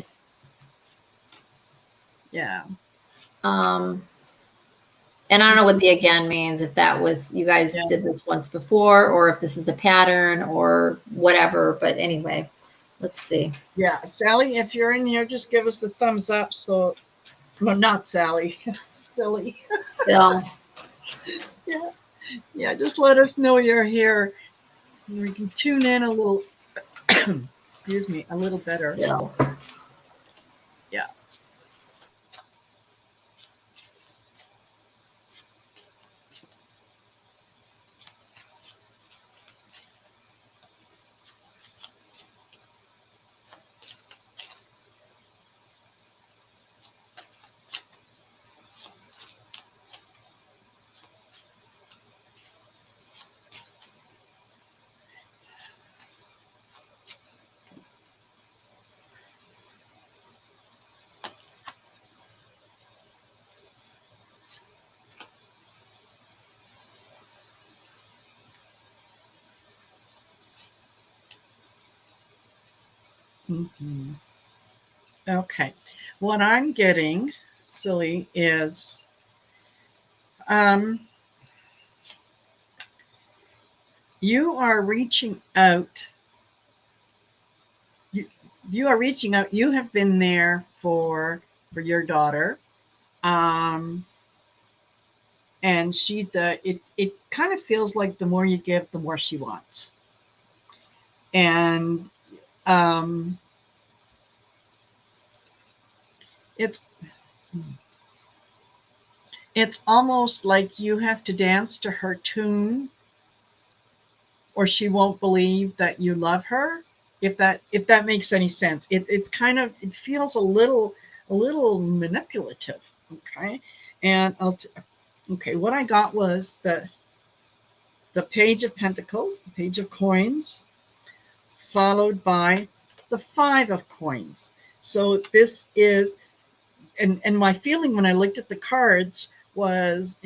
and I don't know what the again means, if that was you guys did this once before or if this is a pattern or whatever. But anyway, let's see. Yeah, Sally, if you're in here, just give us the thumbs up. So, no, not Sally, Silly. Still. Yeah, just let us know you're here. We can tune in a little, excuse me, a little better. Still. Yeah. Mhm. Okay. What I'm getting, silly, is um, you are reaching out. You, you are reaching out. You have been there for your daughter. Um, and it kind of feels like the more you give, the more she wants. And um, it's it's almost like you have to dance to her tune or she won't believe that you love her, if that makes any sense. It kind of, it feels a little manipulative. Okay. And okay, what I got was the page of pentacles, the page of coins, followed by the five of coins. So this is, and my feeling when I looked at the cards was,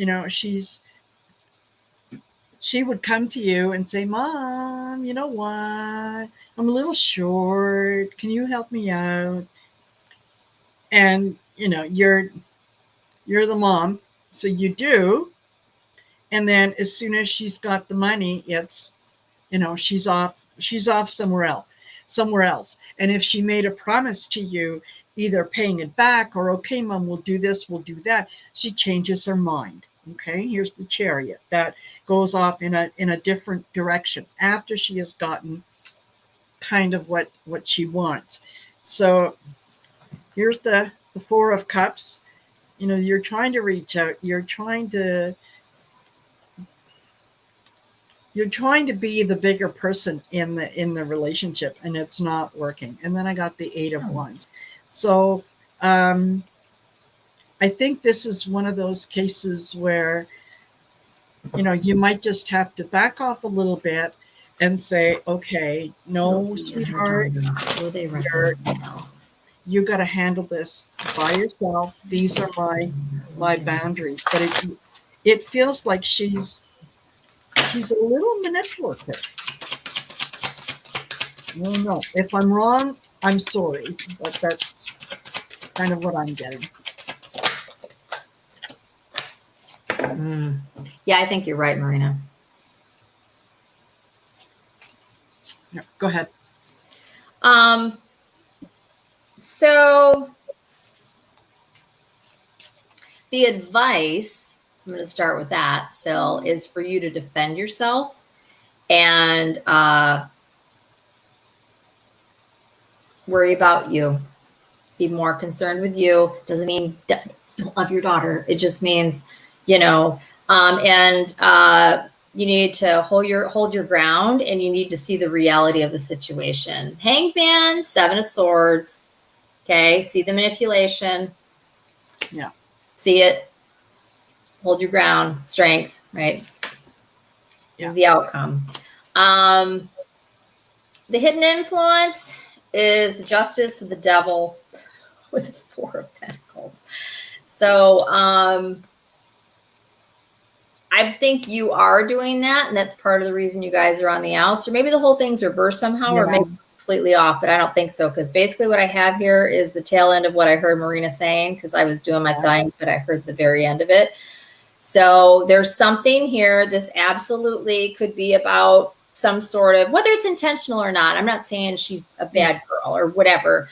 she would come to you and say, Mom, you know what? I'm a little short. Can you help me out? And you're the mom, so you do. And then as soon as she's got the money, it's, she's off somewhere else. And if she made a promise to you, either paying it back or, okay, Mom, we'll do this, we'll do that, she changes her mind. Okay, here's the Chariot that goes off in a different direction after she has gotten kind of what she wants. So here's the Four of Cups. You're trying to reach out, you're trying to be the bigger person in the relationship, and it's not working. And then I got the Eight of Wands. So I think this is one of those cases where you might just have to back off a little bit and say, okay, no, sweetheart, you got to handle this by yourself. These are my boundaries. But it feels like she's a little manipulative. No. If I'm wrong, I'm sorry, but that's kind of what I'm getting. Yeah, I think you're right, Marina. Yeah, go ahead. So the advice, I'm going to start with that, Sil, is for you to defend yourself and worry about you. Be more concerned with you. Doesn't mean don't love your daughter. It just means, you need to hold your ground, and you need to see the reality of the situation. Hanged Man, Seven of Swords. Okay. See the manipulation. Yeah. See it. Hold your ground. Strength, right? Yeah. Is the outcome. The hidden influence is the Justice with the Devil with the Four of Pentacles. So I think you are doing that, and that's part of the reason you guys are on the outs. Or maybe the whole thing's reversed somehow, or maybe completely off, but I don't think so, because basically what I have here is the tail end of what I heard Marina saying, because I was doing my thing, but I heard the very end of it. So there's something here. This absolutely could be about some sort of, whether it's intentional or not, I'm not saying she's a bad girl or whatever,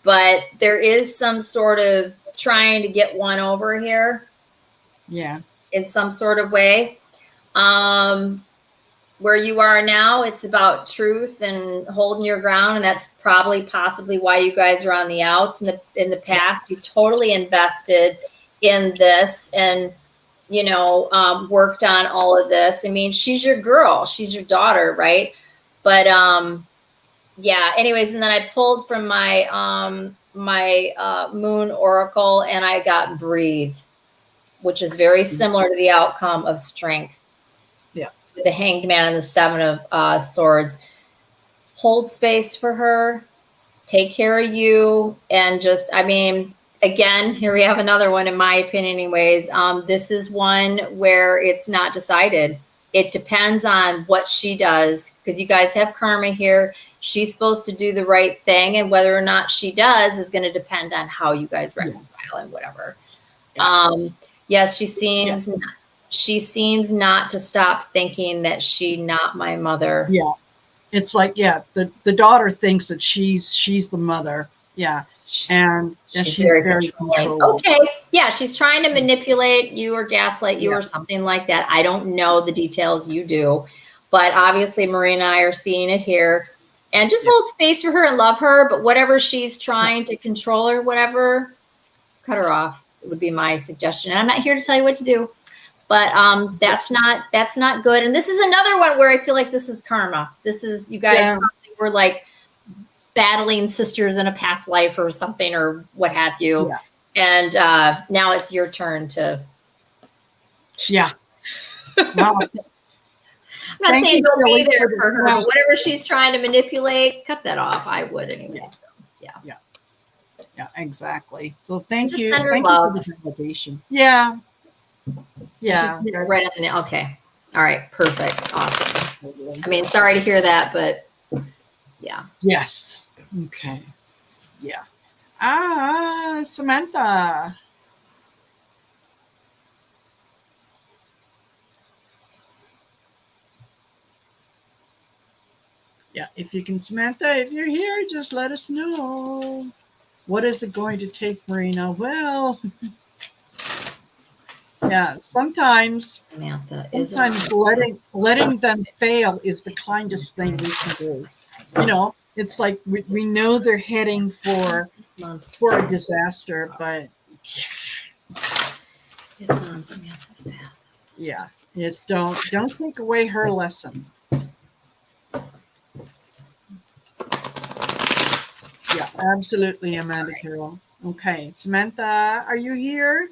but there is some sort of trying to get one over here. Yeah. In some sort of way. Where you are now, it's about truth and holding your ground. And that's probably possibly why you guys are on the outs. In the past, you've totally invested in this and, worked on all of this. I mean, she's your girl, she's your daughter, right? But yeah, anyways, and then I pulled from my moon oracle, and I got breathe, which is very similar to the outcome of strength. Yeah. The Hanged Man and the Seven of Swords. Hold space for her, take care of you, and just, again, here we have another one, in my opinion anyways. This is one where it's not decided. It depends on what she does, because you guys have karma here. She's supposed to do the right thing, and whether or not she does is going to depend on how you guys reconcile and whatever. Yes, she seems not to stop thinking that she not my mother. Yeah. It's like, the daughter thinks that she's the mother. Yeah. And she's very controlling. Okay. Yeah. She's trying to manipulate you or gaslight you or something like that. I don't know the details, you do, but obviously Marie and I are seeing it here, and just hold space for her and love her. But whatever she's trying to control or whatever, cut her off. It would be my suggestion. And I'm not here to tell you what to do, but that's not good. And this is another one where I feel like this is karma. This is, you guys probably were like battling sisters in a past life or something or what have you. And now it's your turn to. Wow. I'm not saying don't be there for her, but whatever she's trying to manipulate, cut that off. I would anyway. So yeah, exactly. So thank you. Send her thank love. you for the validation. Yeah. Right on the, okay. All right. Perfect. Awesome. I mean, sorry to hear that, but yeah. Yes. Okay. Yeah. Samantha. Yeah, if you can, Samantha, if you're here, just let us know. What is it going to take, Marina? Well, sometimes letting them fail is the kindest thing we can do. You know, it's like we know they're heading for a disaster, but it's don't take away her lesson. Yeah, absolutely, Amanda Carroll. Okay, Samantha, are you here?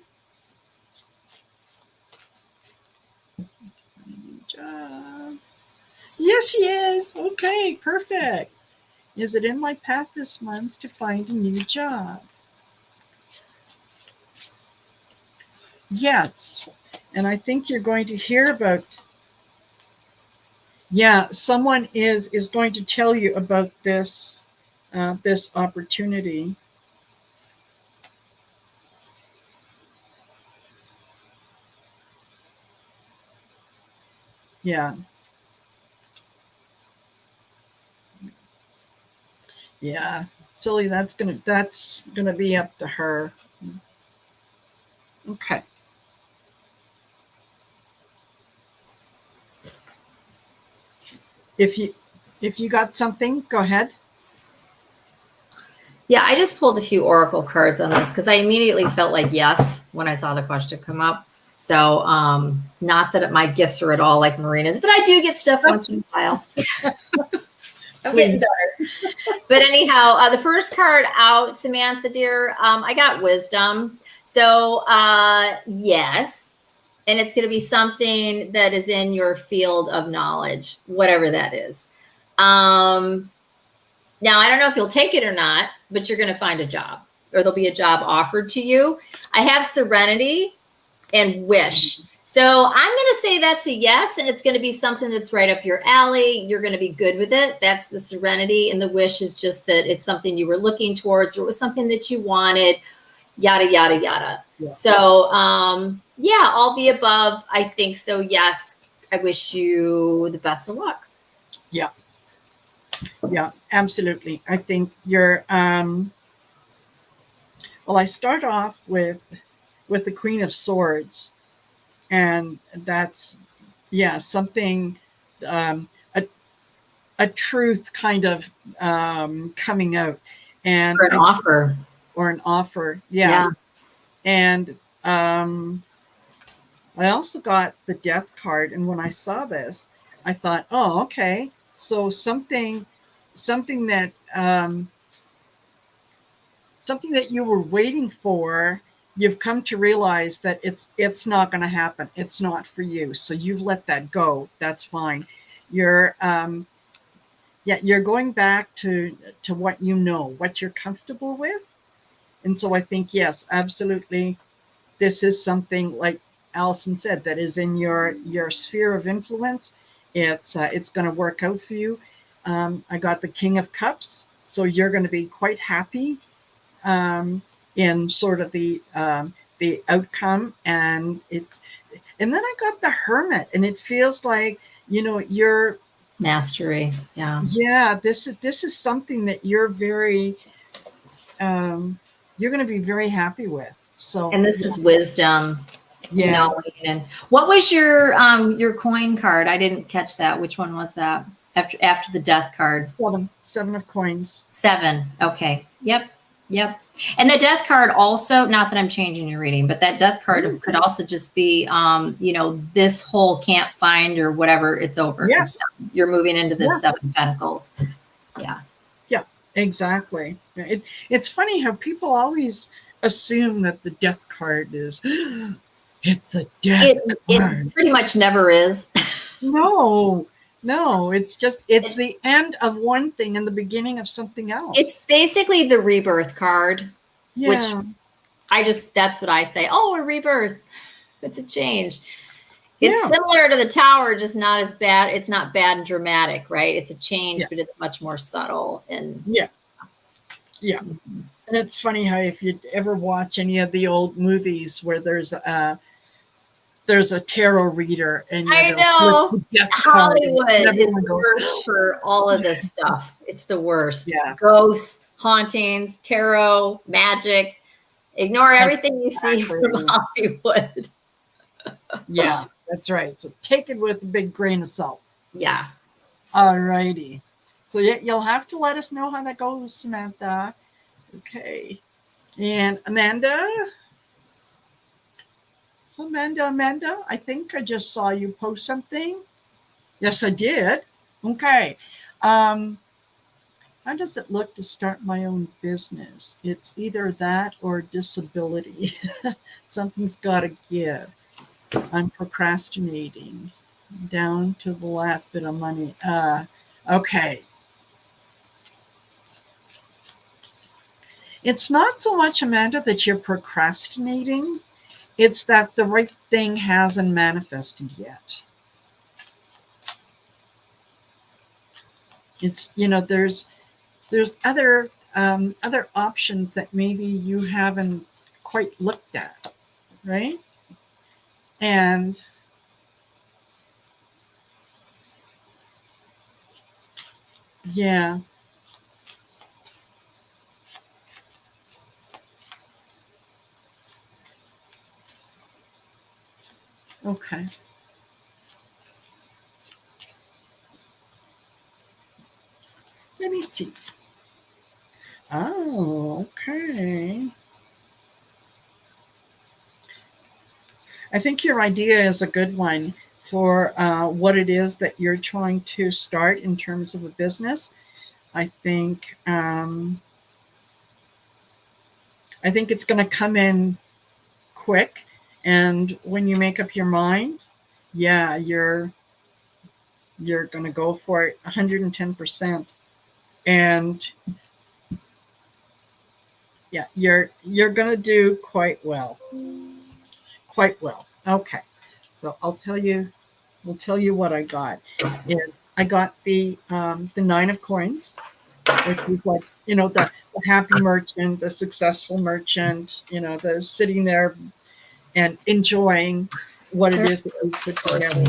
Job. Yes, she is. Okay, perfect. Is it in my path this month to find a new job? Yes, and I think you're going to hear about. Yeah, someone is going to tell you about this. This opportunity. Yeah. Yeah. Silly, that's gonna be up to her. Okay. If you got something, go ahead. Yeah, I just pulled a few oracle cards on this because I immediately felt like yes when I saw the question come up. So not that my gifts are at all like Marina's, but I do get stuff once in a while. I'm getting better. But anyhow, the first card out, Samantha dear, I got wisdom. So yes, and it's going to be something that is in your field of knowledge, whatever that is. Now, I don't know if you'll take it or not, but you're going to find a job, or there'll be a job offered to you. I have serenity and wish. So I'm going to say that's a yes, and it's going to be something that's right up your alley. You're going to be good with it. That's the serenity, and the wish is just that it's something you were looking towards, or it was something that you wanted, yada, yada, yada. Yeah. So, all the above, I think so, yes. I wish you the best of luck. Yeah. Yeah, absolutely. I think you're, well, I start off with the Queen of Swords, and that's, something, a truth kind of coming out. And or an offer. Yeah. And I also got the Death card. And when I saw this, I thought, oh, okay. So something that you were waiting for, you've come to realize that it's not going to happen. It's not for you. So you've let that go. That's fine. You're you're going back to what you know, what you're comfortable with. And so I think, yes, absolutely, this is something like Allyson said, that is in your sphere of influence. It's going to work out for you. I got the King of Cups, so you're going to be quite happy in sort of the outcome, and then I got the Hermit, and it feels like, you're Mastery. Yeah. yeah, this is something that you're very you're going to be very happy with. So, And this is wisdom. yeah. Knowing. And what was your coin card? I didn't catch that. Which one was that? After the death card. Seven of coins. 7. Okay. Yep. And the death card also, not that I'm changing your reading, but that death card could also just be, this hole can't find or whatever. It's over. Yes. You're moving into the 7 pentacles. Yeah. Yeah, exactly. It's funny how people always assume that the death card is, it's a death card. It pretty much never is. No, it's the end of one thing and the beginning of something else. It's basically the rebirth card, which that's what I say. Oh, a rebirth. It's a change. It's similar to the Tower, just not as bad. It's not bad and dramatic, right? It's a change, but it's much more subtle. And yeah. And it's funny how if you ever watch any of the old movies where there's a tarot reader, and I know Hollywood is the worst for all of this stuff. It's the worst. Yeah. Ghosts, hauntings, tarot, magic. Ignore everything you see from Hollywood. Yeah, that's right. So take it with a big grain of salt. Yeah. All righty. So you'll have to let us know how that goes, Samantha. Okay. And Amanda, I think I just saw you post something. Yes, I did. Okay. How does it look to start my own business? It's either that or disability. Something's got to give. I'm procrastinating down to the last bit of money. Okay. It's not so much, Amanda, that you're procrastinating. It's that the right thing hasn't manifested yet. It's, there's other options that maybe you haven't quite looked at, right? And yeah. Okay. Let me see. Oh, okay. I think your idea is a good one for what it is that you're trying to start in terms of a business. I think it's going to come in quick, and when you make up your mind, you're going to go for it 110%, and you're going to do quite well. Okay, so we'll tell you what I got. I got the 9 of coins, which is like, the happy merchant, the successful merchant, the sitting there and enjoying what it is that we put together.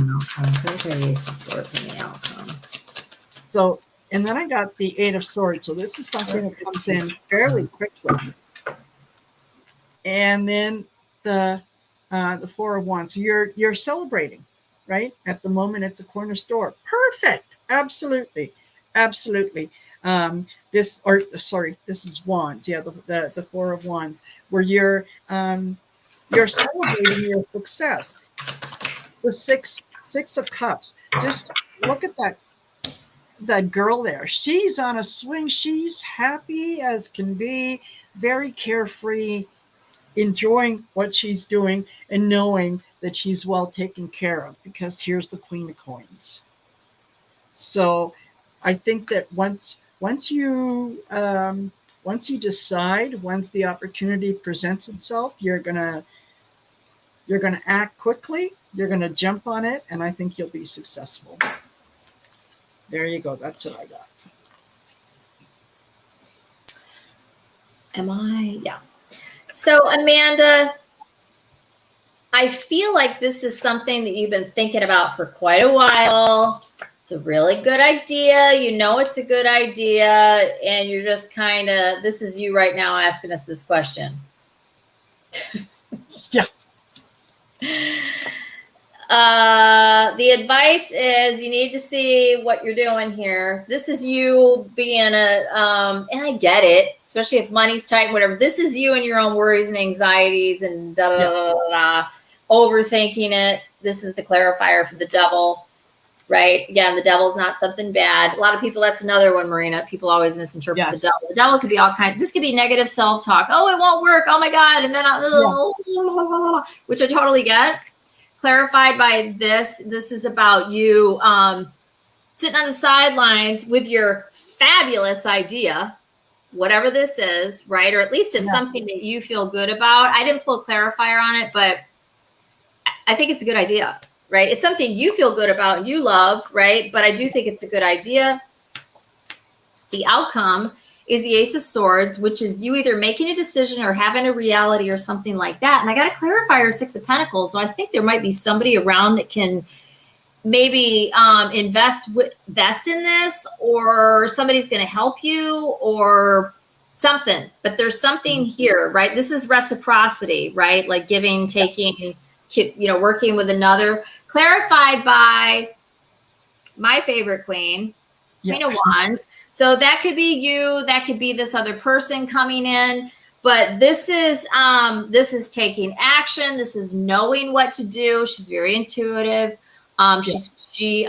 So, and then I got the 8 of swords. So this is something that comes in fairly quickly. And then the 4 of wands. You're celebrating, right? At the moment, it's a corner store. Perfect. Absolutely. This is wands. Yeah, the 4 of wands, where you're celebrating your success. The six of cups. Just look at that girl there. She's on a swing. She's happy as can be, very carefree, enjoying what she's doing and knowing that she's well taken care of, because here's the Queen of Coins. So I think that once you decide, once the opportunity presents itself, you're gonna You're going to act quickly. You're going to jump on it. And I think you'll be successful. There you go. That's what I got. Am I? Yeah. So, Amanda, I feel like this is something that you've been thinking about for quite a while. It's a really good idea. You know it's a good idea. And you're just kind of, this is you right now asking us this question. Yeah. The advice is you need to see what you're doing here. This is you being a, and I get it, especially if money's tight and whatever. This is you and your own worries and anxieties and da da da da da, overthinking it. This is the clarifier for the devil, right? Again, the devil's not something bad. A lot of people, that's another one, Marina. People always misinterpret the devil. The devil could be all kinds. This could be negative self-talk. Oh, it won't work. Oh my God. And then, which I totally get. Clarified by this is about you sitting on the sidelines with your fabulous idea, whatever this is, right? Or at least it's something that you feel good about. I didn't pull a clarifier on it, but I think it's a good idea, right? It's something you feel good about and you love, right? But I do think it's a good idea. The outcome is the Ace of Swords, which is you either making a decision or having a reality or something like that. And I got a clarifier, Six of Pentacles. So I think there might be somebody around that can maybe invest in this, or somebody's going to help you or something. But there's something here, right? This is reciprocity, right? Like giving, taking, working with another. Clarified by my favorite queen, Queen of Wands. So that could be you, that could be this other person coming in, but this is taking action. This is knowing what to do. She's very intuitive. She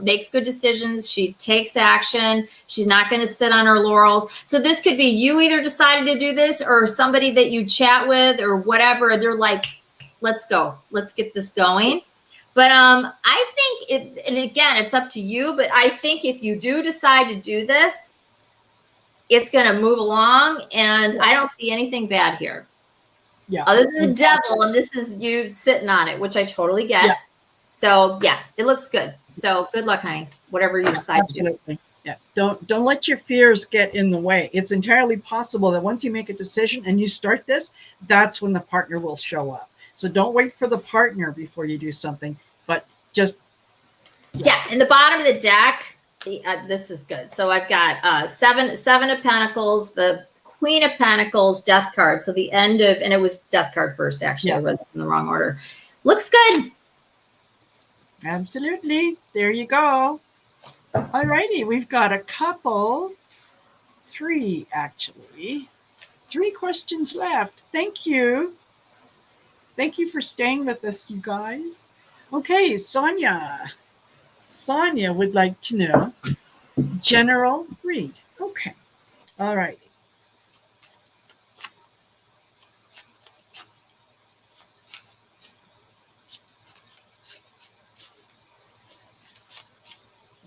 makes good decisions. She takes action. She's not going to sit on her laurels. So this could be you either decided to do this or somebody that you chat with or whatever. They're like, let's go. Let's get this going. But I think and again, it's up to you, but I think if you do decide to do this, it's going to move along, and I don't see anything bad here. Yeah. Other than the devil, and this is you sitting on it, which I totally get. Yeah. So, yeah, it looks good. So, good luck, honey, whatever you decide to do. Yeah. Don't let your fears get in the way. It's entirely possible that once you make a decision and you start this, that's when the partner will show up. So don't wait for the partner before you do something, but just. Yeah. In the bottom of the deck, this is good. So I've got seven of Pentacles, the Queen of Pentacles, Death card. So the end of, and it was Death card first, actually. I read this in the wrong order. Looks good. Absolutely. There you go. All righty. We've got a couple, three questions left. Thank you. Thank you for staying with us, you guys. Okay, Sonia. Sonia would like to know general read. Okay. All right.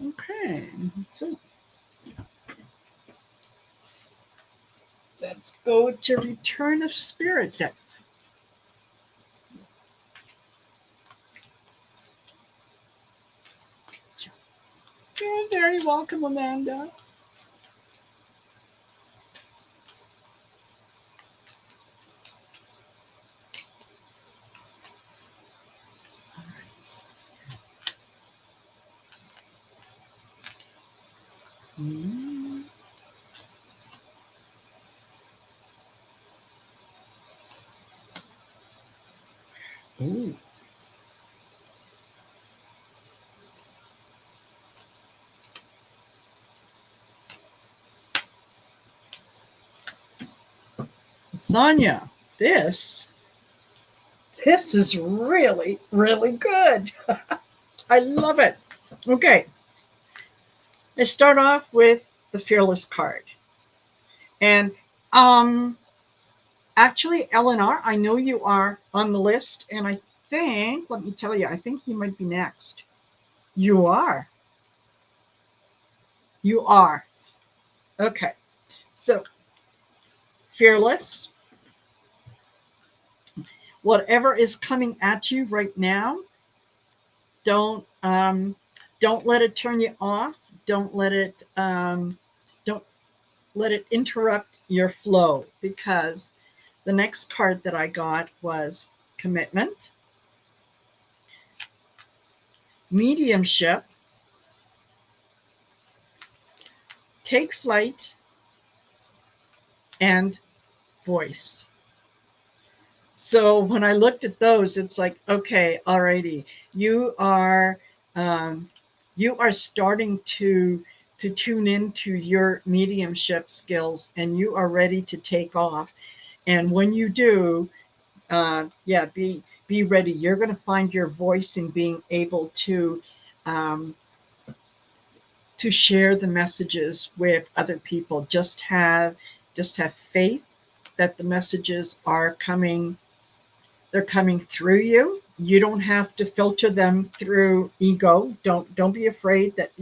Okay. So let's go to Return of Spirit deck. You're very welcome, Amanda. Ooh. Sonia, this is really, really good. I love it. Okay. Let's start off with the Fearless card. And actually, Eleanor, I know you are on the list, and I think, let me tell you, I think you might be next. You are. You are. Okay. So, Fearless. whatever is coming at you right now, don't let it turn you off. Don't let it don't let it interrupt your flow, because the next card that I got was commitment, mediumship, take flight, and voice. So when I looked at those, it's like, okay, alrighty, you are starting to tune into your mediumship skills, and you are ready to take off. And when you do, be ready. You're going to find your voice in being able um, to share the messages with other people. Just have faith that the messages are coming. They're coming through you. You don't have to filter them through ego. Don't be afraid that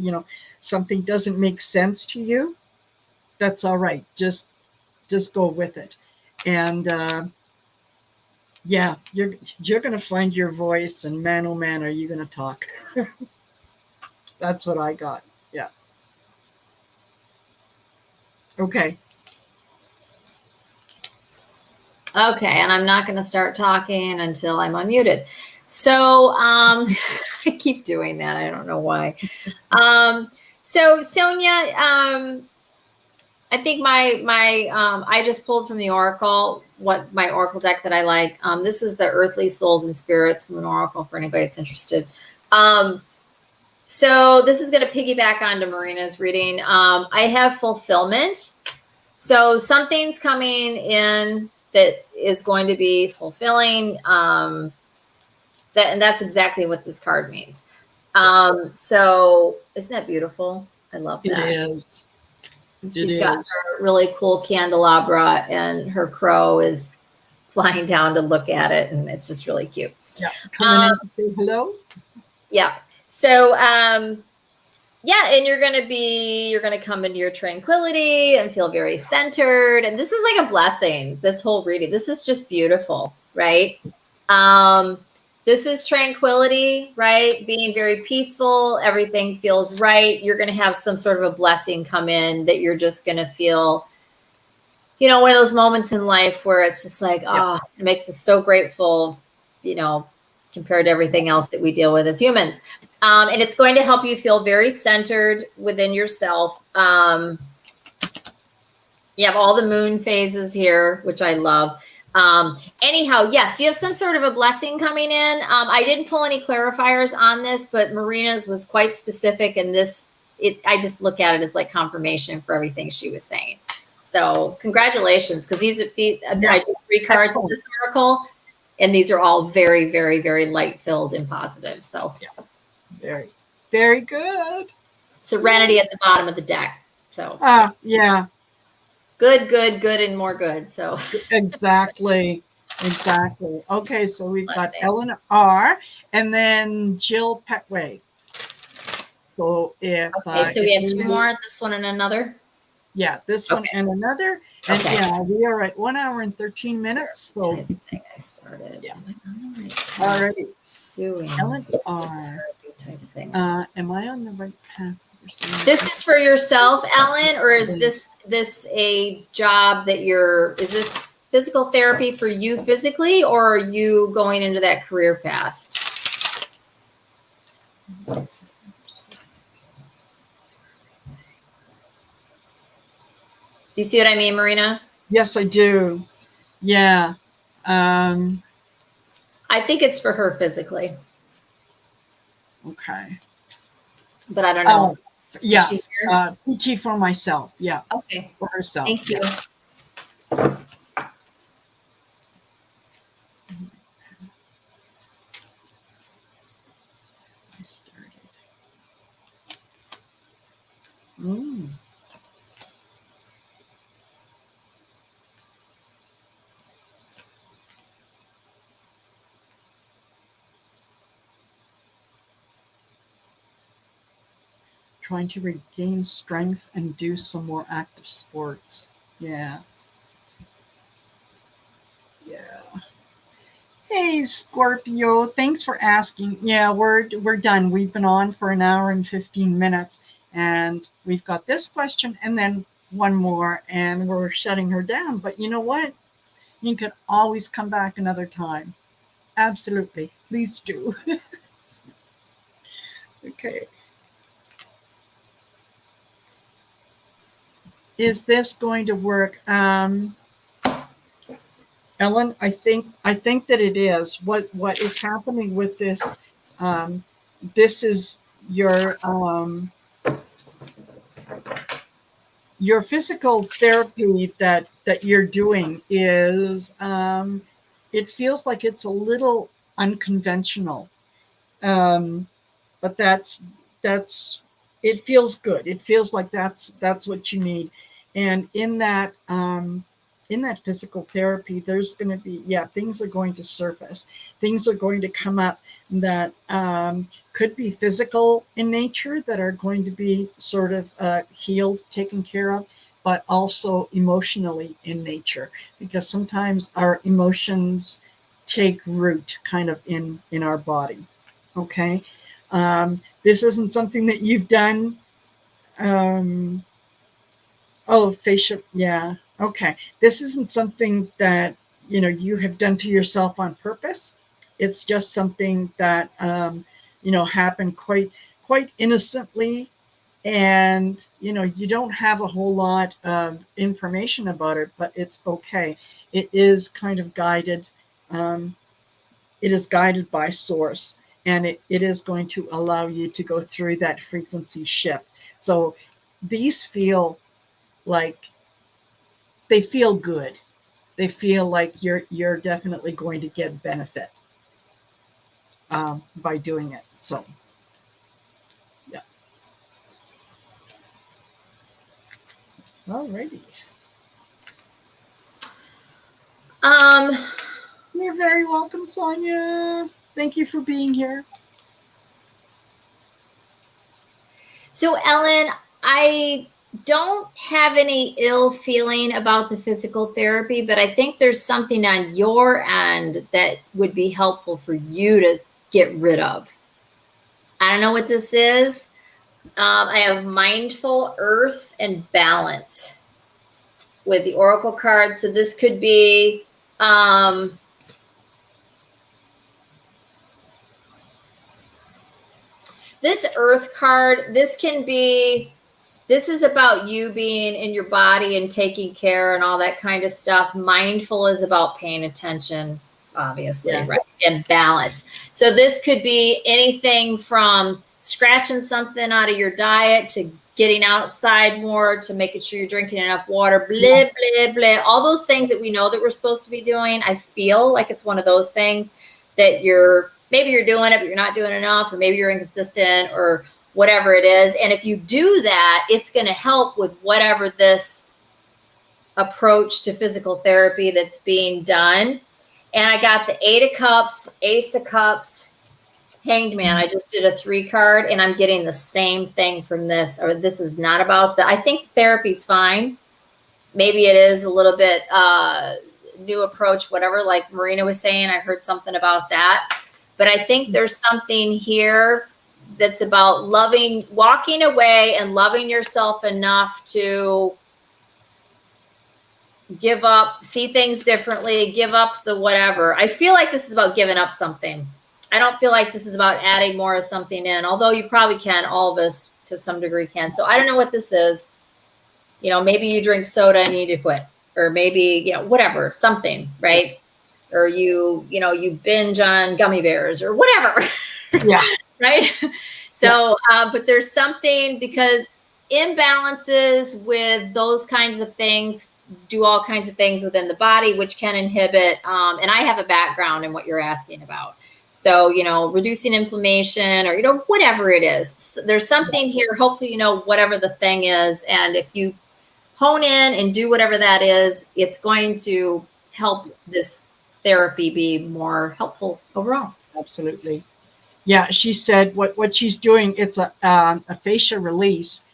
something doesn't make sense to you. That's all right. Just go with it. And you're going to find your voice, and man, oh man, are you going to talk. That's what I got. Yeah. Okay. Okay, and I'm not going to start talking until I'm unmuted. So I keep doing that. I don't know why. So Sonia, I think my I just pulled from the Oracle, what my Oracle deck that I like. This is the Earthly Souls and Spirits Moon Oracle for anybody that's interested. So this is going to piggyback onto Marina's reading. I have fulfillment. So something's coming in that is going to be fulfilling. And that's exactly what this card means. So isn't that beautiful? I love that. It is. She's got her really cool candelabra, and her crow is flying down to look at it, and it's just really cute. Yeah, coming in to say hello. Yeah. So, and you're going to come into your tranquility and feel very centered. And this is like a blessing, this whole reading. This is just beautiful, right? This is tranquility, right? Being very peaceful. Everything feels right. You're going to have some sort of a blessing come in that you're just going to feel, one of those moments in life where it's just like, it makes us so grateful, compared to everything else that we deal with as humans. And it's going to help you feel very centered within yourself. You have all the moon phases here, which I love. Anyhow, yes, you have some sort of a blessing coming in. I didn't pull any clarifiers on this, but Marina's was quite specific. And I just look at it as like confirmation for everything she was saying. So congratulations, because these are I did 3 cards in this oracle, and these are all very, very, very light-filled and positive. So very, very good. Serenity at the bottom of the deck. So yeah. Good, and more good. So exactly. Okay, so we've got Ellen R. and then Jill Petway. So so we have 2 more. This one and another. Yeah, this one and another. And we are at 1 hour and 13 minutes. So I think I started. Yeah. All right. Pursuing Ellen R. Type of thing. Am I on the right path? This is for yourself, Ellen, or is this a job that is this physical therapy for you physically, or are you going into that career path? Do you see what I mean, Marina? Yes, I do. Yeah. I think it's for her physically. Okay. But I don't know. Yeah. PT for myself. Yeah. Okay. For herself. Thank you. I started. Trying to regain strength and do some more active sports. Yeah. Hey, Scorpio, thanks for asking. Yeah, we're done. We've been on for an hour and 15 minutes, and we've got this question and then one more, and we're shutting her down. But you know what? You can always come back another time. Absolutely. Please do. Okay. Is this going to work? Ellen, I think that it is. What is happening with this? This is your physical therapy that you're doing is it feels like it's a little unconventional, um, but that's it feels good. It feels like that's what you need, and in that physical therapy, there's going to be, yeah, things are going to surface, things are going to come up that could be physical in nature, that are going to be sort of healed, taken care of, but also emotionally in nature, because sometimes our emotions take root kind of in our body. Okay. This isn't something that you've done. Um, oh, facial. Yeah. Okay. This isn't something that, you have done to yourself on purpose. It's just something that, happened quite innocently. And, you don't have a whole lot of information about it, but it's okay. It is kind of guided. Um, it is guided by source, and it is going to allow you to go through that frequency shift. So these feel like, they feel good. They feel like you're definitely going to get benefit by doing it. So yeah. Alrighty. You're very welcome, Sonia. Thank you for being here. So, Ellen, I don't have any ill feeling about the physical therapy, but I think there's something on your end that would be helpful for you to get rid of. I don't know what this is. I have mindful, earth, and balance with the oracle cards. So this could be this earth card. This is about you being in your body and taking care and all that kind of stuff. Mindful is about paying attention, obviously, yeah. Right? And balance. So this could be anything from scratching something out of your diet to getting outside more, to making sure you're drinking enough water, blah, blah, blah. All those things that we know that we're supposed to be doing. I feel like it's one of those things that maybe you're doing it, but you're not doing enough, or maybe you're inconsistent, or whatever it is. And if you do that, it's going to help with whatever this approach to physical therapy that's being done. And I got the 8 of Cups, Ace of Cups, Hanged Man. I just did a 3 card, and I'm getting the same thing from this. Or this is not about I think therapy's fine. Maybe it is a little bit new approach, whatever, like Marina was saying. I heard something about that. But I think there's something here that's about walking away and loving yourself enough to give up, see things differently, give up the whatever. I feel like this is about giving up something. I don't feel like this is about adding more of something in, although you probably can. All of us to some degree can. So I don't know what this is. Maybe you drink soda and you need to quit, or maybe, whatever, something, right? Or you binge on gummy bears or whatever. Yeah. Right. So, but there's something, because imbalances with those kinds of things do all kinds of things within the body, which can inhibit. And I have a background in what you're asking about. So, reducing inflammation, or, whatever it is. So there's something here. Hopefully, whatever the thing is. And if you hone in and do whatever that is, it's going to help this therapy be more helpful overall. Absolutely. Yeah, she said what she's doing, it's a fascia release.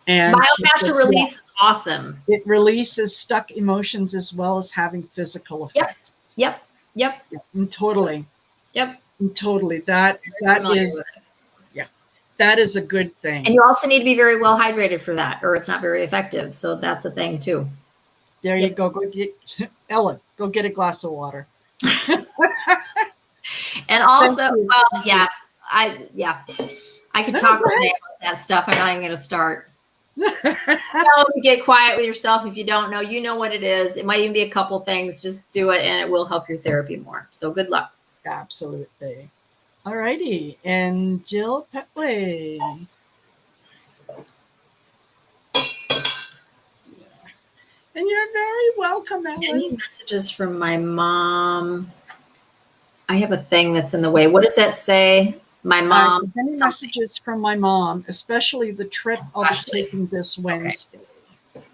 And myofascial release is awesome. It releases stuck emotions as well as having physical effects. Yep. Yep. Totally. Yep. Totally. That is, yeah, that is a good thing. And you also need to be very well hydrated for that, or it's not very effective. So that's a thing too. There you go. Go get Ellen. Go get a glass of water. And also, I could talk all day about that stuff. I'm not even going to start. You get quiet with yourself. If you don't know, you know what it is. It might even be a couple things. Just do it, and it will help your therapy more. So good luck. Absolutely. All righty. And Jill Petway. And you're very welcome, Ellen. Any messages from my mom? I have a thing that's in the way. What does that say? My mom. Any messages from my mom, especially the trip I'll be taking this Wednesday. Okay.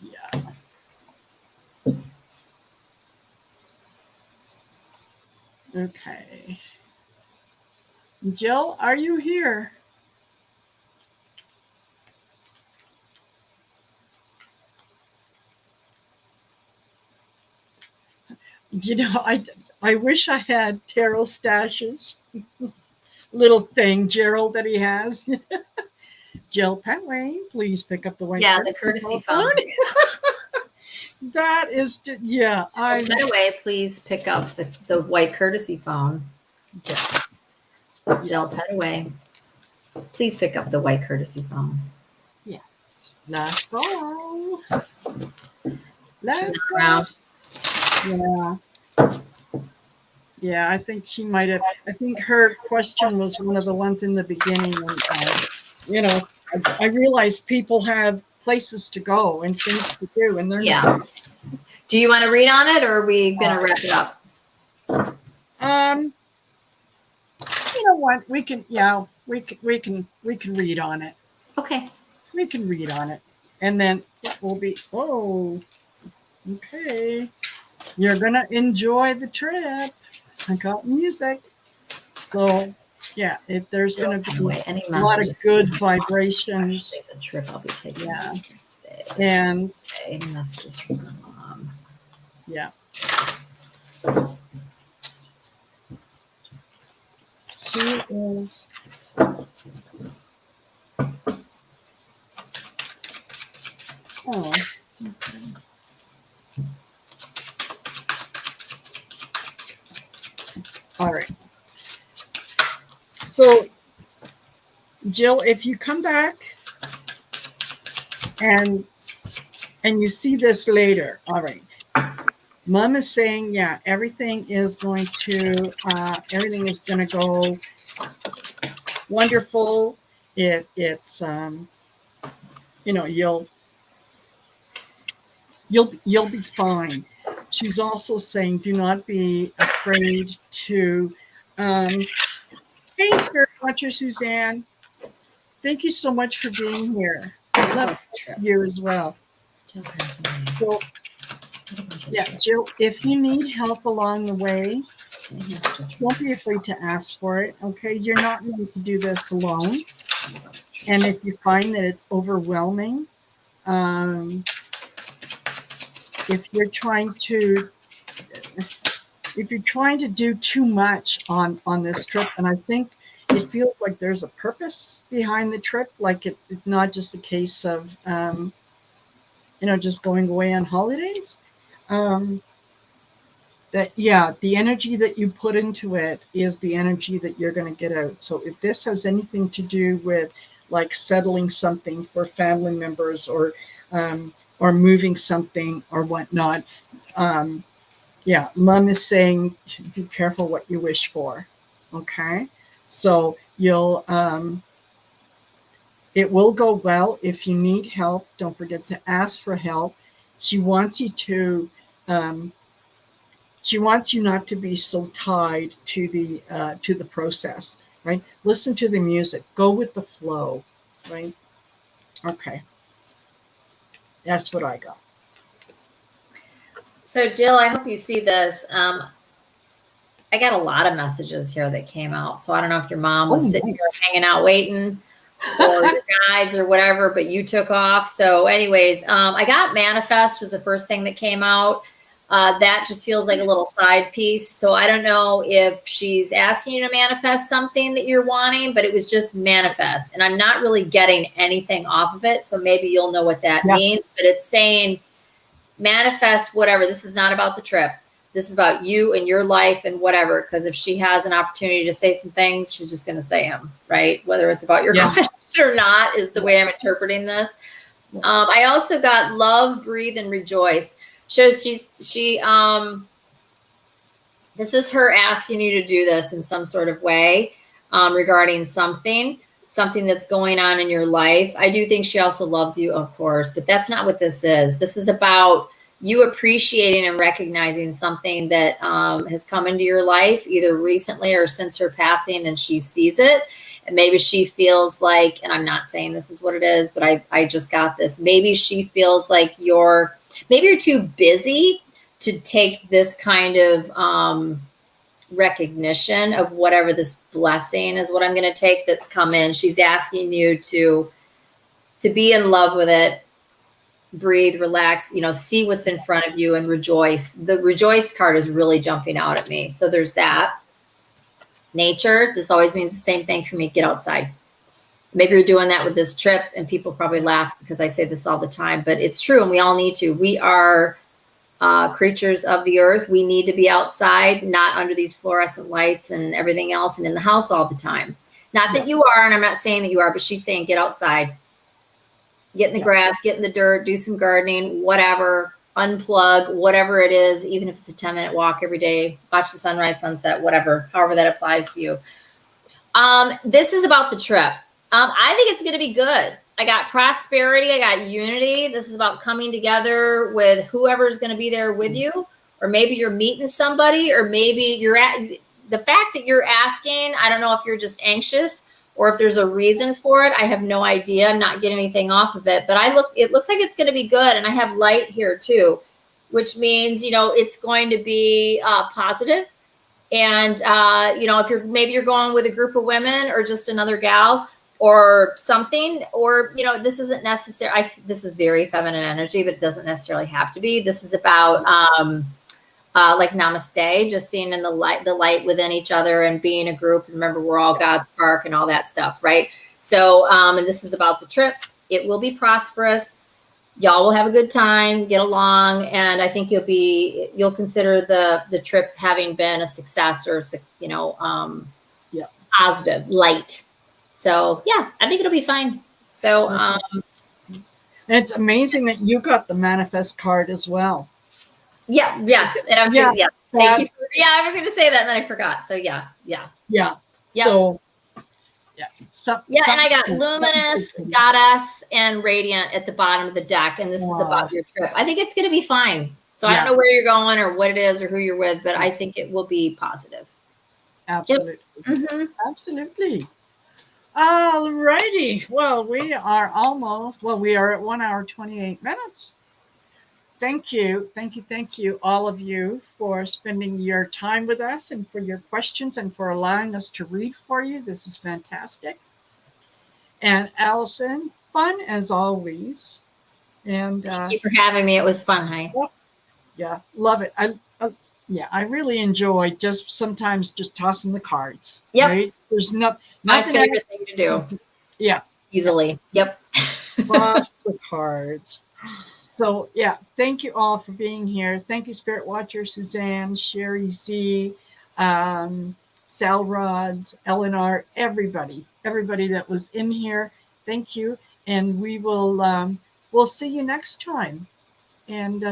Yeah. Okay. Jill, are you here? You know, I wish I had tarot stashes. Little thing, Gerald, that he has. Jill Petway, please pick up the white. Yeah, the courtesy phone. That is, yeah. By the way, please pick up the white courtesy phone. Jill Petway, please pick up the white courtesy phone. Yes. Let's go. She's not around. Yeah. Yeah, I think she might have. I think her question was one of the ones in the beginning. And, I realize people have places to go and things to do, and they're not. Do you want to read on it, or are we going to wrap it up? You know what? We can. Yeah, we can read on it. Okay. We can read on it, and then it will be. Oh, okay. You're gonna enjoy the trip. I got music, so yeah. There's gonna be a lot of good vibrations. The trip I'll be taking. Yeah. And any messages from my mom? Yeah. She is. Oh. Okay. All right. So, Jill, if you come back and you see this later, all right. Mom is saying, yeah, everything is going to go wonderful. It's you'll be fine. She's also saying, do not be afraid to. Hey, Spirit Watcher Suzanne, thank you so much for being here. I love you as well. So, yeah, Jill, if you need help along the way, don't be afraid to ask for it. Okay, you're not meant to do this alone. And if you find that it's overwhelming, if you're trying to do too much on this trip, and I think it feels like there's a purpose behind the trip, like it's not just a case of just going away on holidays. That the energy that you put into it is the energy that you're going to get out. So if this has anything to do with like settling something for family members or moving something or whatnot, Mom is saying be careful what you wish for. Okay, so you'll it will go well. If you need help, don't forget to ask for help. She wants you to she wants you not to be so tied to the process, right? Listen to the music, go with the flow, right? Okay, that's what I got. So, Jill, I hope you see this. I got a lot of messages here that came out. So I don't know if your mom was sitting here hanging out waiting or your guides or whatever, but you took off. So anyways, I got manifest was the first thing that came out. That just feels like a little side piece. So I don't know if she's asking you to manifest something that you're wanting, but it was just manifest. And I'm not really getting anything off of it. So maybe you'll know what that means. But it's saying manifest whatever. This is not about the trip. This is about you and your life and whatever. Because if she has an opportunity to say some things, she's just going to say them, right? Whether it's about your question or not is the way I'm interpreting this. I also got love, breathe, and rejoice. Shows this is her asking you to do this in some sort of way regarding something that's going on in your life. I do think she also loves you, of course, but that's not what this is. This is about you appreciating and recognizing something that has come into your life either recently or since her passing, and she sees it. And maybe she feels like, and I'm not saying this is what it is, but I just got this. Maybe she feels like maybe you're too busy to take this kind of recognition of whatever this blessing is, what I'm going to take that's come in. She's asking you to be in love with it, breathe, relax, see what's in front of you and rejoice. The rejoice card is really jumping out at me. So there's that. Nature, this always means the same thing for me. Get outside. Maybe you're doing that with this trip, and people probably laugh because I say this all the time, but it's true, and we all need to. We are creatures of the earth. We need to be outside, not under these fluorescent lights and everything else and in the house all the time. Not that you are, and I'm not saying that you are, but she's saying get outside. Get in the grass, get in the dirt, do some gardening, whatever, unplug, whatever it is, even if it's a 10-minute walk every day, watch the sunrise, sunset, whatever, however that applies to you. This is about the trip. I think it's going to be good. I got prosperity. I got unity. This is about coming together with whoever's going to be there with you, or maybe you're meeting somebody, or maybe the fact that you're asking, I don't know if you're just anxious or if there's a reason for it. I have no idea. I'm not getting anything off of it, but it looks like it's going to be good. And I have light here too, which means, it's going to be positive. And, if you're going with a group of women or just another gal or something, or, this isn't necessary. This is very feminine energy, but it doesn't necessarily have to be. This is about, like namaste, just seeing in the light within each other and being a group. Remember, we're all God's spark and all that stuff, right? So, and this is about the trip. It will be prosperous. Y'all will have a good time, get along, and I think you'll consider the trip having been a success or positive, light. So yeah, I think it'll be fine. So, and it's amazing that you got the manifest card as well. Yeah. Yes. And I'm saying, yes. Thank you. I was going to say that and then I forgot. So yeah. So and I got luminous, goddess, and radiant at the bottom of the deck, and this is about your trip. I think it's going to be fine. So I don't know where you're going or what it is or who you're with, but I think it will be positive. Absolutely. Yep. Absolutely. All righty. Well, we are at 1 hour, 28 minutes. Thank you, all of you, for spending your time with us and for your questions and for allowing us to read for you. This is fantastic. And Allyson, fun as always. And thank you for having me. It was fun, hi. Yeah, love it. I really enjoy sometimes tossing the cards. Yep. Right? There's nothing. My favorite thing to do. Yeah. Easily. Yep. Toss the cards. So, thank you all for being here. Thank you, Spirit Watcher, Suzanne, Sherry Z, Sal Rods, Eleanor, everybody that was in here. Thank you. And we will, we'll see you next time. And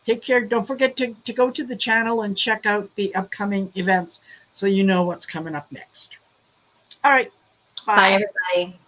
take care. Don't forget to go to the channel and check out the upcoming events so you know what's coming up next. All right. Bye everybody.